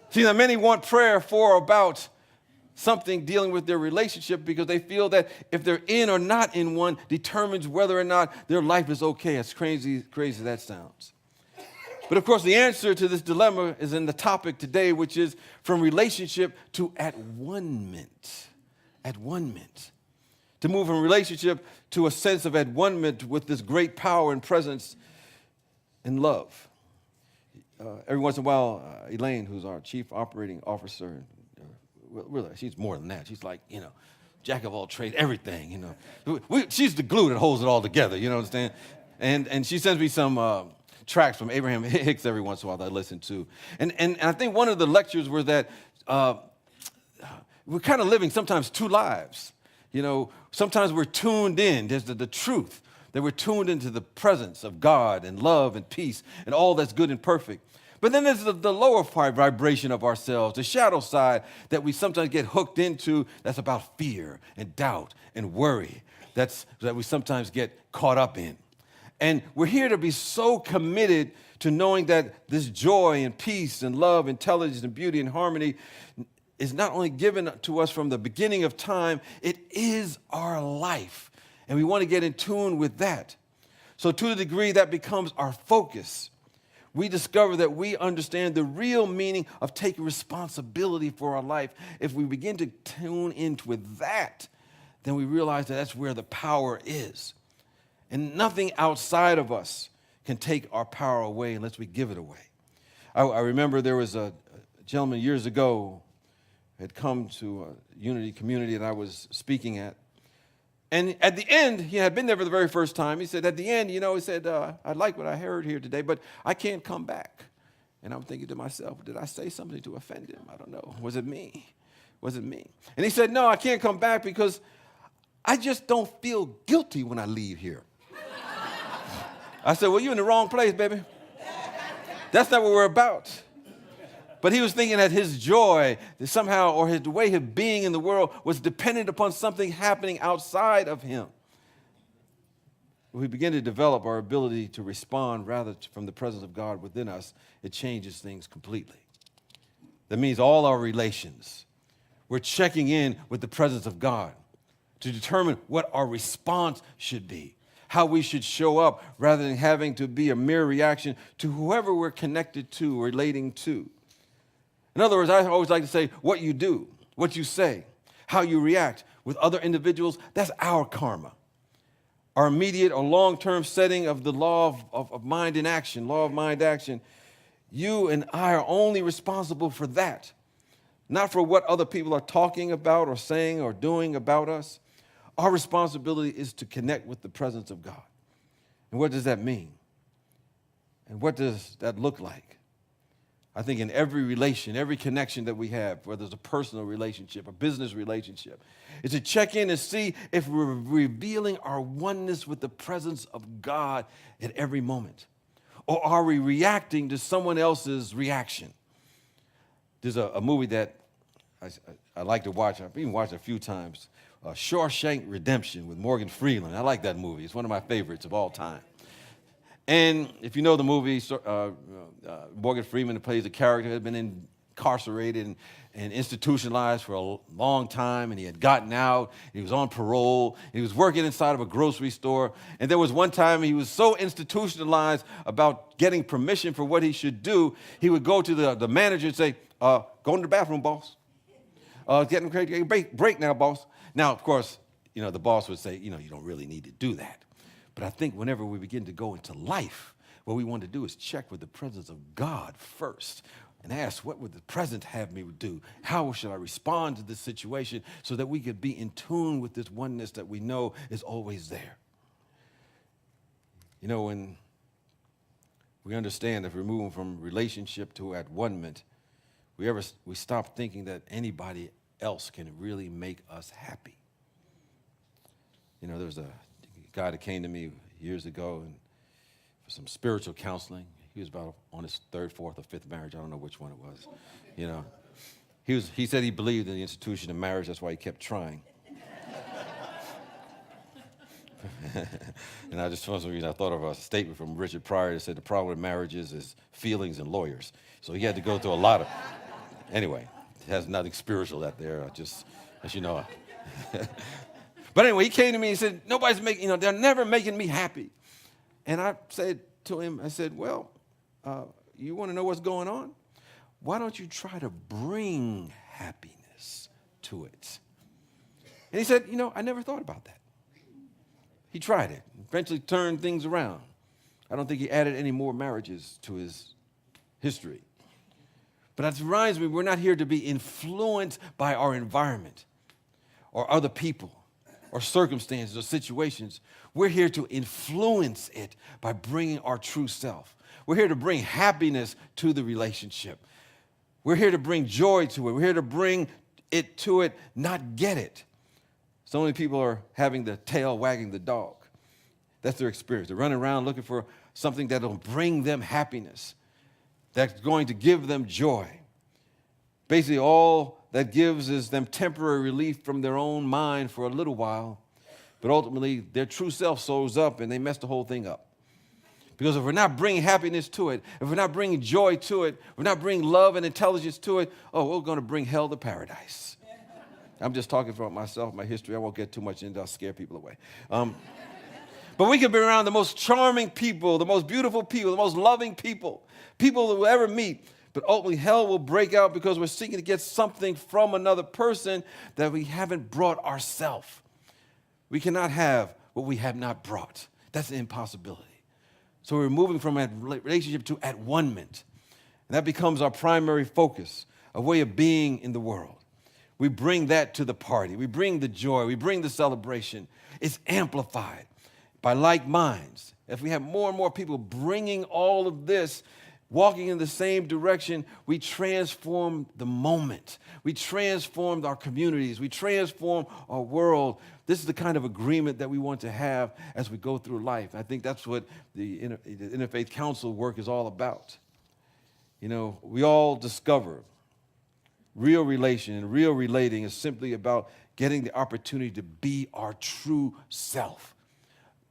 See, now many want prayer for or about something dealing with their relationship because they feel that if they're in or not in one determines whether or not their life is okay, as crazy that sounds. But of course, the answer to this dilemma is in the topic today, which is from relationship to at-one-ment. At-one-ment. To move from relationship to a sense of at-one-ment with this great power and presence and love. Every once in a while, Elaine, who's our chief operating officer, really, she's more than that. She's like, jack of all trades, everything, she's the glue that holds it all together, you know what I'm saying? And she sends me some tracks from Abraham Hicks every once in a while that I listen to. And I think one of the lectures were that we're kind of living sometimes two lives. Sometimes we're tuned in. There's the truth that we're tuned into the presence of God and love and peace and all that's good and perfect. But then there's the lower vibration of ourselves, the shadow side that we sometimes get hooked into that's about fear and doubt and worry that we sometimes get caught up in. And we're here to be so committed to knowing that this joy and peace and love, intelligence and beauty and harmony is not only given to us from the beginning of time, it is our life. And we want to get in tune with that. So to the degree that becomes our focus, we discover that we understand the real meaning of taking responsibility for our life. If we begin to tune into with that, then we realize that that's where the power is. And nothing outside of us can take our power away unless we give it away. I remember there was a gentleman years ago who had come to a Unity community that I was speaking at. And at the end, he had been there for the very first time. He said, at the end, he said, I like what I heard here today, but I can't come back. And I'm thinking to myself, did I say something to offend him? I don't know. Was it me? And he said, no, I can't come back because I just don't feel guilty when I leave here. I said, well, you're in the wrong place, baby. That's not what we're about. But he was thinking that his joy somehow, or the way of being in the world was dependent upon something happening outside of him. When we begin to develop our ability to respond rather from the presence of God within us, it changes things completely. That means all our relations, we're checking in with the presence of God to determine what our response should be, how we should show up rather than having to be a mere reaction to whoever we're connected to, relating to. In other words, I always like to say, what you do, what you say, how you react with other individuals, that's our karma. Our immediate or long-term setting of the law of mind in action, law of mind action, you and I are only responsible for that, not for what other people are talking about or saying or doing about us. Our responsibility is to connect with the presence of God. And what does that mean? And what does that look like? I think in every relation, every connection that we have, whether it's a personal relationship, a business relationship, is to check in and see if we're revealing our oneness with the presence of God at every moment. Or are we reacting to someone else's reaction? There's a movie that I like to watch. I've even watched it a few times. Shawshank Redemption with Morgan Freeman. I like that movie. It's one of my favorites of all time. And if you know the movie, Morgan Freeman plays a character who had been incarcerated and institutionalized for a long time, and he had gotten out. He was on parole. He was working inside of a grocery store. And there was one time he was so institutionalized about getting permission for what he should do, he would go to the manager and say, go to the bathroom, boss. Getting crazy. Break now, boss. Now, of course, the boss would say, you don't really need to do that. But I think whenever we begin to go into life, what we want to do is check with the presence of God first. and ask, what would the present have me do? How should I respond to this situation so that we could be in tune with this oneness that we know is always there? You know, when we understand if we're moving from relationship to at-one-ment, we stop thinking that anybody else can really make us happy. You know, there was a guy that came to me years ago and for some spiritual counseling. He was about on his third, fourth, or fifth marriage. I don't know which one it was. You know, he said he believed in the institution of marriage. That's why he kept trying. And I just, for some reason, I thought of a statement from Richard Pryor that said the problem with marriages is feelings and lawyers. So he had to go through a lot of, anyway, it has nothing spiritual out there. I just, as you know. But anyway, he came to me and said, nobody's making, you know, they're never making me happy. And I said to him, I said, well, you want to know what's going on? Why don't you try to bring happiness to it? And he said, you know, I never thought about that. He tried it, eventually turned things around. I don't think he added any more marriages to his history. But that reminds me, we're not here to be influenced by our environment or other people or circumstances or situations. We're here to influence it by bringing our true self. We're here to bring happiness to the relationship. We're here to bring joy to it. We're here to bring it to it, not get it. So many people are having the tail wagging the dog. That's their experience. They're running around looking for something that will bring them happiness, that's going to give them joy. Basically, all that gives is them temporary relief from their own mind for a little while, but ultimately their true self shows up and they mess the whole thing up. Because if we're not bringing happiness to it, if we're not bringing joy to it, if we're not bringing love and intelligence to it, we're going to bring hell to paradise. I'm just talking about myself, my history. I won't get too much into it. I'll scare people away. But we could be around the most charming people, the most beautiful people, the most loving people that we'll ever meet. But ultimately, hell will break out because we're seeking to get something from another person that we haven't brought ourselves. We cannot have what we have not brought. That's an impossibility. So we're moving from a relationship to at-one-ment. And that becomes our primary focus, a way of being in the world. We bring that to the party. We bring the joy. We bring the celebration. It's amplified by like minds. If we have more and more people bringing all of this, walking in the same direction, we transform the moment. We transform our communities. We transform our world. This is the kind of agreement that we want to have as we go through life. I think that's what the Interfaith Council work is all about. You know, we all discover real relation and real relating is simply about getting the opportunity to be our true self,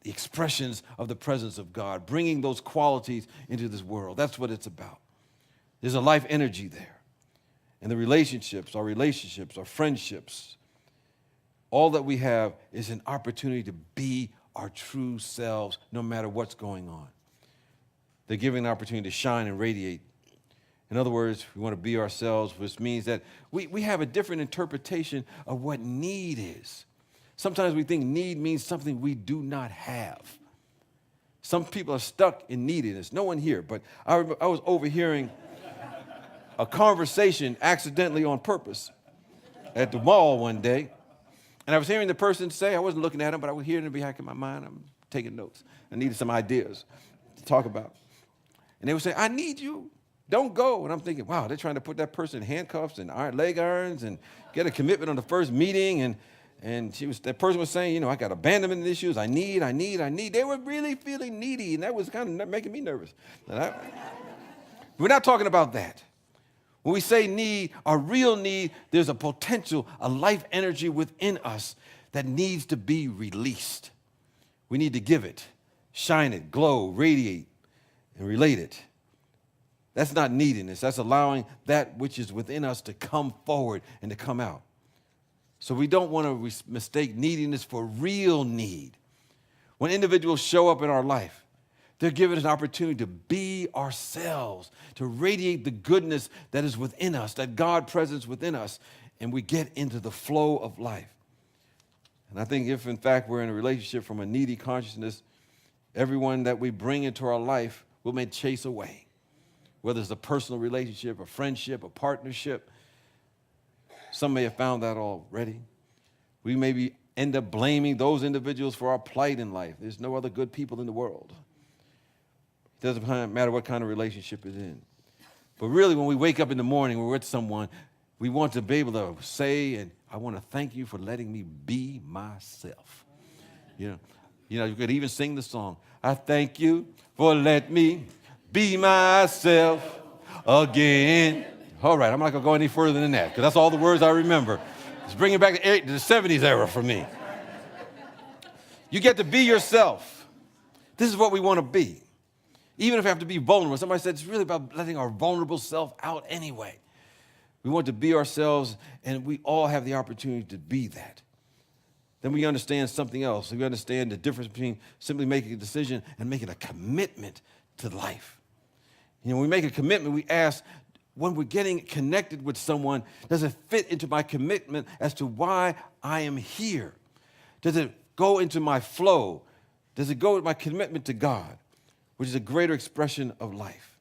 the expressions of the presence of God, bringing those qualities into this world. That's what it's about. There's a life energy there. And the relationships, our friendships, all that we have is an opportunity to be our true selves no matter what's going on. They're giving an opportunity to shine and radiate. In other words, we want to be ourselves, which means that we have a different interpretation of what need is. Sometimes we think need means something we do not have. Some people are stuck in neediness. No one here, but I was overhearing a conversation accidentally on purpose at the mall one day. And I was hearing the person say, I wasn't looking at him, but I was hearing it back in my mind. I'm taking notes. I needed some ideas to talk about. And they would say, I need you. Don't go. And I'm thinking, wow, they're trying to put that person in handcuffs and leg irons and get a commitment on the first meeting. And that person was saying, you know, I got abandonment issues. I need. They were really feeling needy, and that was kind of making me nervous. We're not talking about that. When we say need, our real need, there's a potential, a life energy within us that needs to be released. We need to give it, shine it, glow, radiate, and relate it. That's not neediness. That's allowing that which is within us to come forward and to come out. So we don't want to mistake neediness for real need. When individuals show up in our life, they're given an opportunity to be ourselves, to radiate the goodness that is within us, that God presence within us, and we get into the flow of life. And I think if, in fact, we're in a relationship from a needy consciousness, everyone that we bring into our life will may chase away. whether it's a personal relationship, a friendship, a partnership. Some may have found that already. We maybe end up blaming those individuals for our plight in life. There's no other good people in the world. It doesn't matter what kind of relationship it's in. But really, when we wake up in the morning, we're with someone, we want to be able to say, and I want to thank you for letting me be myself. You could even sing the song, I thank you for letting me be myself again. All right, I'm not going to go any further than that, because that's all the words I remember. It's bringing back the 70s era for me. You get to be yourself. This is what we want to be. Even if we have to be vulnerable. Somebody said it's really about letting our vulnerable self out anyway. We want to be ourselves, and we all have the opportunity to be that. Then we understand something else. We understand the difference between simply making a decision and making a commitment to life. When we make a commitment, we ask, when we're getting connected with someone, does it fit into my commitment as to why I am here? Does it go into my flow? Does it go with my commitment to God, which is a greater expression of life?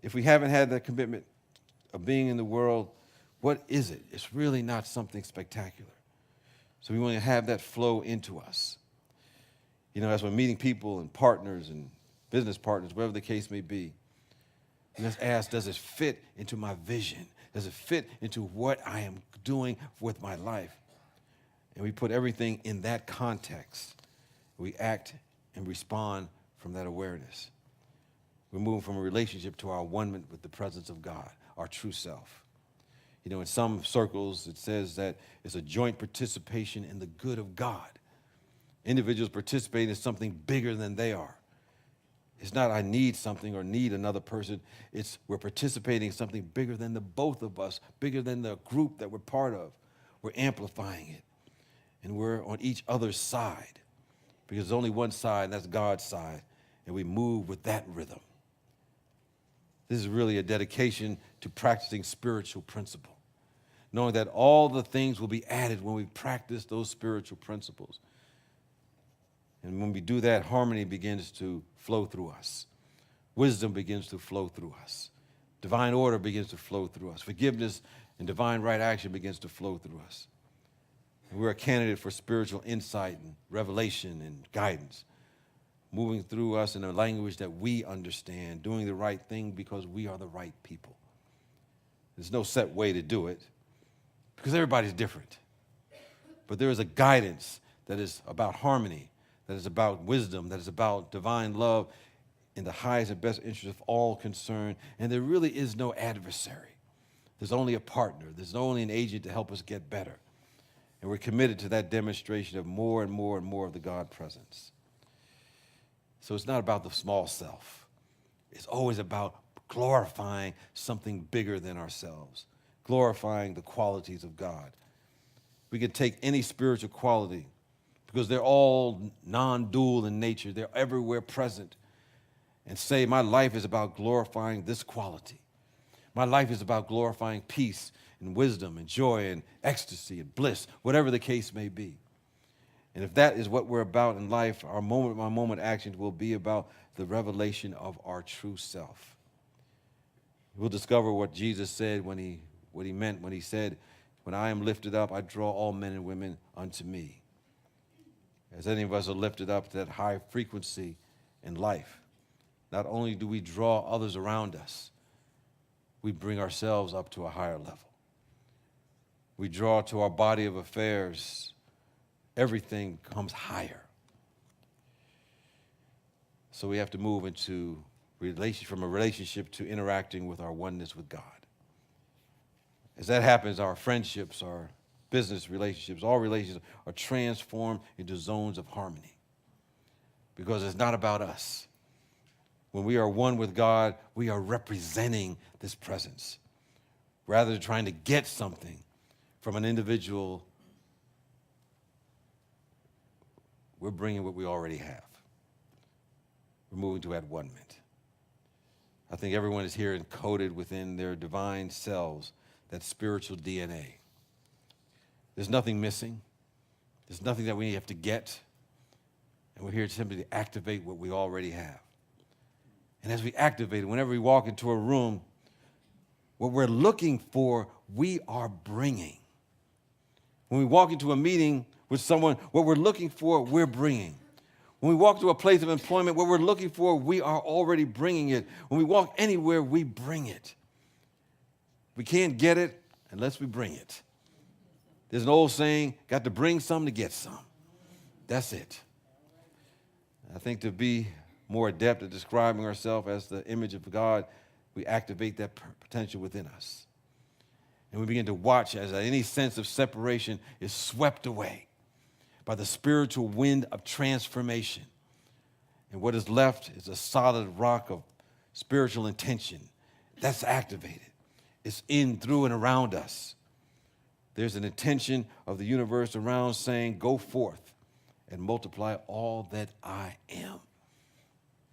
If we haven't had that commitment of being in the world, what is it? It's really not something spectacular. So we want to have that flow into us. As we're meeting people and partners and business partners, whatever the case may be, we must ask, does it fit into my vision? Does it fit into what I am doing with my life? And we put everything in that context. We act and respond from that awareness. We're moving from a relationship to our one-ment with the presence of God, our true self. In some circles, it says that it's a joint participation in the good of God. Individuals participate in something bigger than they are. It's not I need something or need another person. It's we're participating in something bigger than the both of us, bigger than the group that we're part of. We're amplifying it. And we're on each other's side. Because there's only one side, and that's God's side. And we move with that rhythm. This is really a dedication to practicing spiritual principle. Knowing that all the things will be added when we practice those spiritual principles. And when we do that, harmony begins to flow through us. Wisdom begins to flow through us. Divine order begins to flow through us. Forgiveness and divine right action begins to flow through us. And we're a candidate for spiritual insight and revelation and guidance, moving through us in a language that we understand, doing the right thing because we are the right people. There's no set way to do it because everybody's different. But there is a guidance that is about harmony, that is about wisdom, that is about divine love in the highest and best interest of all concerned. And there really is no adversary. There's only a partner. There's only an agent to help us get better. And we're committed to that demonstration of more and more and more of the God presence. So it's not about the small self. It's always about glorifying something bigger than ourselves, glorifying the qualities of God. We can take any spiritual quality because they're all non-dual in nature. They're everywhere present. And say, my life is about glorifying this quality. My life is about glorifying peace and wisdom and joy and ecstasy and bliss, whatever the case may be. And if that is what we're about in life, our moment-by-moment actions will be about the revelation of our true self. We'll discover what Jesus said what he meant when he said, when I am lifted up, I draw all men and women unto me. As any of us are lifted up to that high frequency in life, not only do we draw others around us, we bring ourselves up to a higher level. We draw to our body of affairs. Everything comes higher. So we have to move into from a relationship to interacting with our oneness with God. As that happens, our friendships, our business relationships, all relationships are transformed into zones of harmony. Because it's not about us. When we are one with God, we are representing this presence. Rather than trying to get something from an individual, we're bringing what we already have. We're moving to At-One-Ment. I think everyone is here encoded within their divine selves, that spiritual DNA. There's nothing missing. There's nothing that we have to get. And we're here simply to activate what we already have. And as we activate it, whenever we walk into a room, what we're looking for, we are bringing. When we walk into a meeting with someone, what we're looking for, we're bringing. When we walk to a place of employment, what we're looking for, we are already bringing it. When we walk anywhere, we bring it. We can't get it unless we bring it. There's an old saying, got to bring some to get some. That's it. I think to be more adept at describing ourselves as the image of God, we activate that potential within us. And we begin to watch as any sense of separation is swept away by the spiritual wind of transformation. And what is left is a solid rock of spiritual intention. That's activated. It's in, through, and around us. There's an intention of the universe around saying, go forth and multiply all that I am.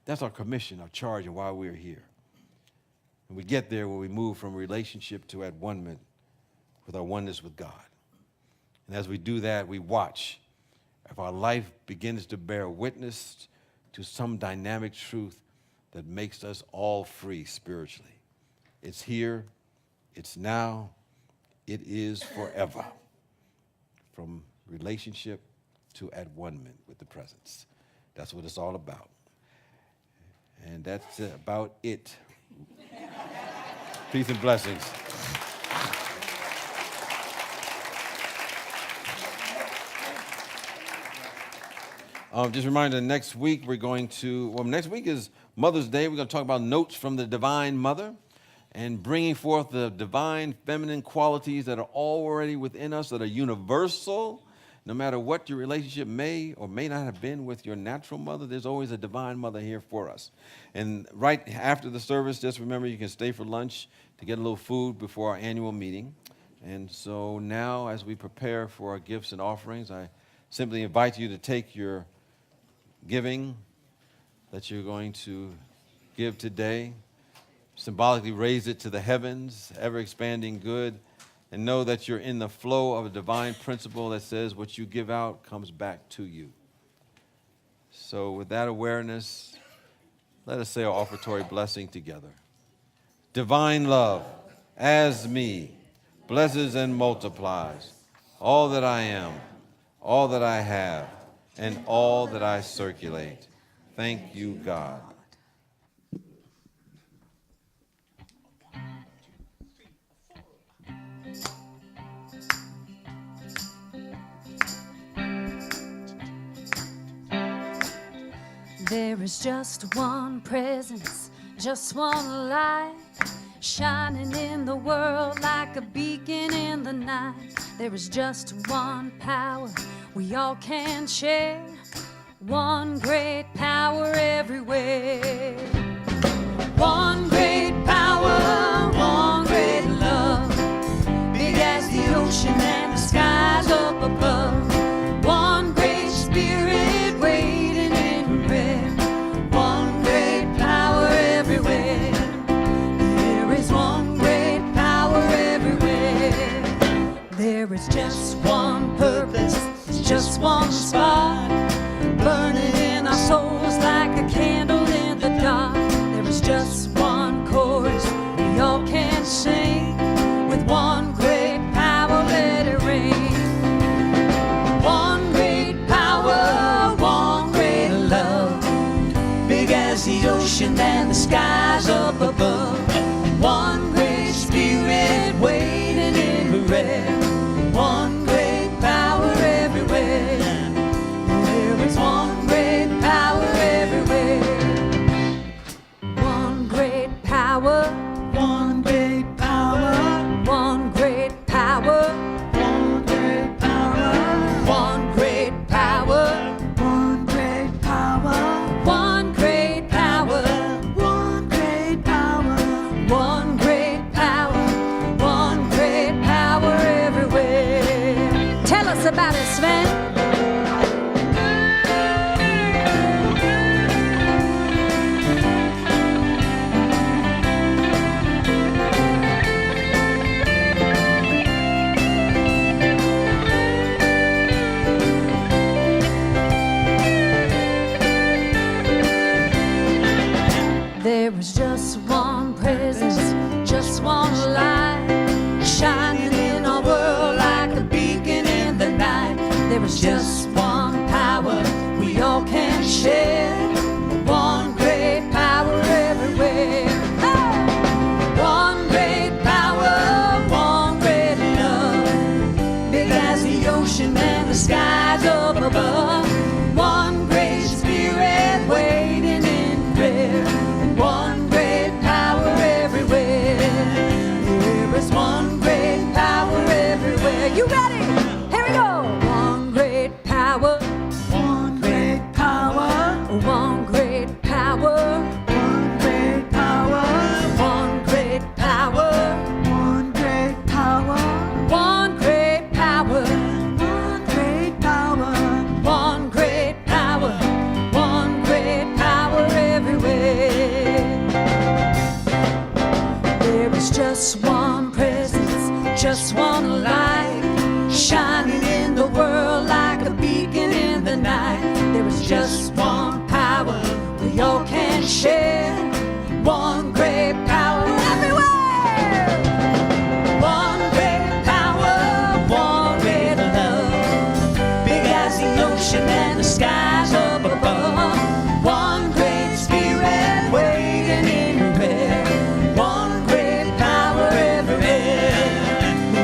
That's our commission, our charge, and why we're here. And we get there when we move from relationship to at-one-ment with our oneness with God. And as we do that, we watch if our life begins to bear witness to some dynamic truth that makes us all free spiritually. It's here, it's now, it is forever. From relationship to at-one-ment with the presence. That's what it's all about. And that's about it. Peace and blessings. Just a reminder, next week next week is Mother's Day. We're going to talk about notes from the Divine Mother and bringing forth the divine feminine qualities that are already within us, that are universal. No matter what your relationship may or may not have been with your natural mother, there's always a divine mother here for us. And right after the service, just remember you can stay for lunch to get a little food before our annual meeting. And so now, as we prepare for our gifts and offerings, I simply invite you to take your giving that you're going to give today, symbolically raise it to the heavens, ever-expanding good, and know that you're in the flow of a divine principle that says what you give out comes back to you. So with that awareness, let us say our offertory blessing together. Divine love, as me, blesses and multiplies all that I am, all that I have, and all that I circulate. Thank you, God. There is just one presence, just one light, shining in the world like a beacon in the night. There is just one power we all can share, one great power everywhere. One great power, one great love, big as the ocean and the skies up above. One great spirit waiting in red, one great power everywhere. There is one great power everywhere. There is just one purpose, just one spark, burning in our souls like a candle in the dark. There is just one chorus we all can sing, with one great power let it ring. One great power, one great love, big as the ocean and the skies up above. One great spirit waiting in red, one great power everywhere. There is one great power everywhere. One great power, one great power, one great power, one great power, one great power, one great power, one great power, one great share. One great power everywhere. Hey! One great power, one great love, big as the ocean and the skies up above. One great spirit waiting in prayer. One great power everywhere. There is one great power everywhere. You ready? Here we go. One great power. One great power. One great power. One great power. One great power. One great power. One great power. One great power. One great power. One great power everywhere. There is just one presence, just one light, shining in the world like a beacon in the night. There is just one power we all can share. One great power everywhere. One great power, one great love, big as the ocean and the skies up above. One great spirit waiting in prayer. One great power everywhere.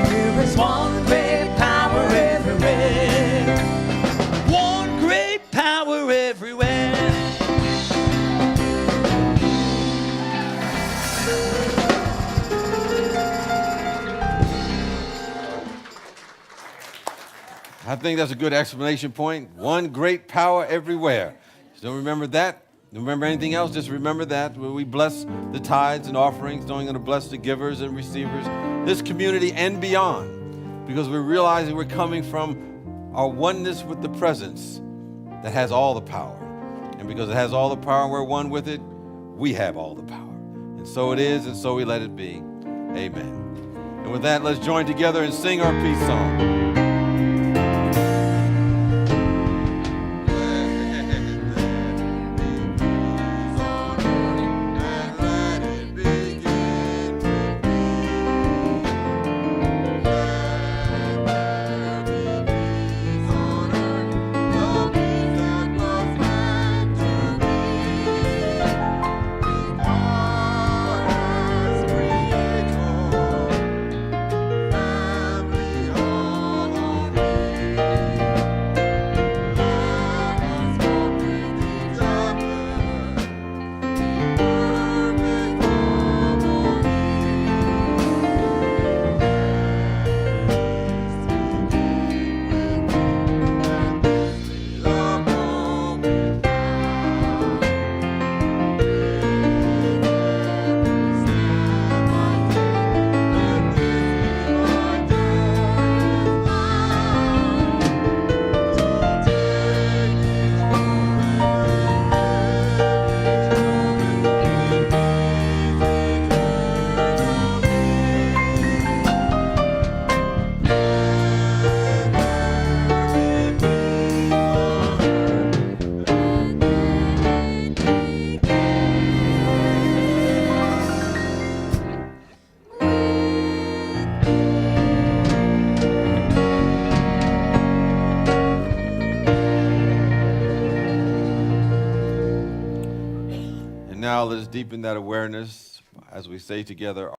There is one great power everywhere. One great power everywhere. I think that's a good explanation point. One great power everywhere. So don't remember that. Don't remember anything else. Just remember that. Where we bless the tithes and offerings, knowing to bless the givers and receivers, this community and beyond. Because we're realizing we're coming from our oneness with the presence that has all the power. And because it has all the power and we're one with it, we have all the power. And so it is, and so we let it be. Amen. And with that, let's join together and sing our peace song. Now let us deepen that awareness as we say together.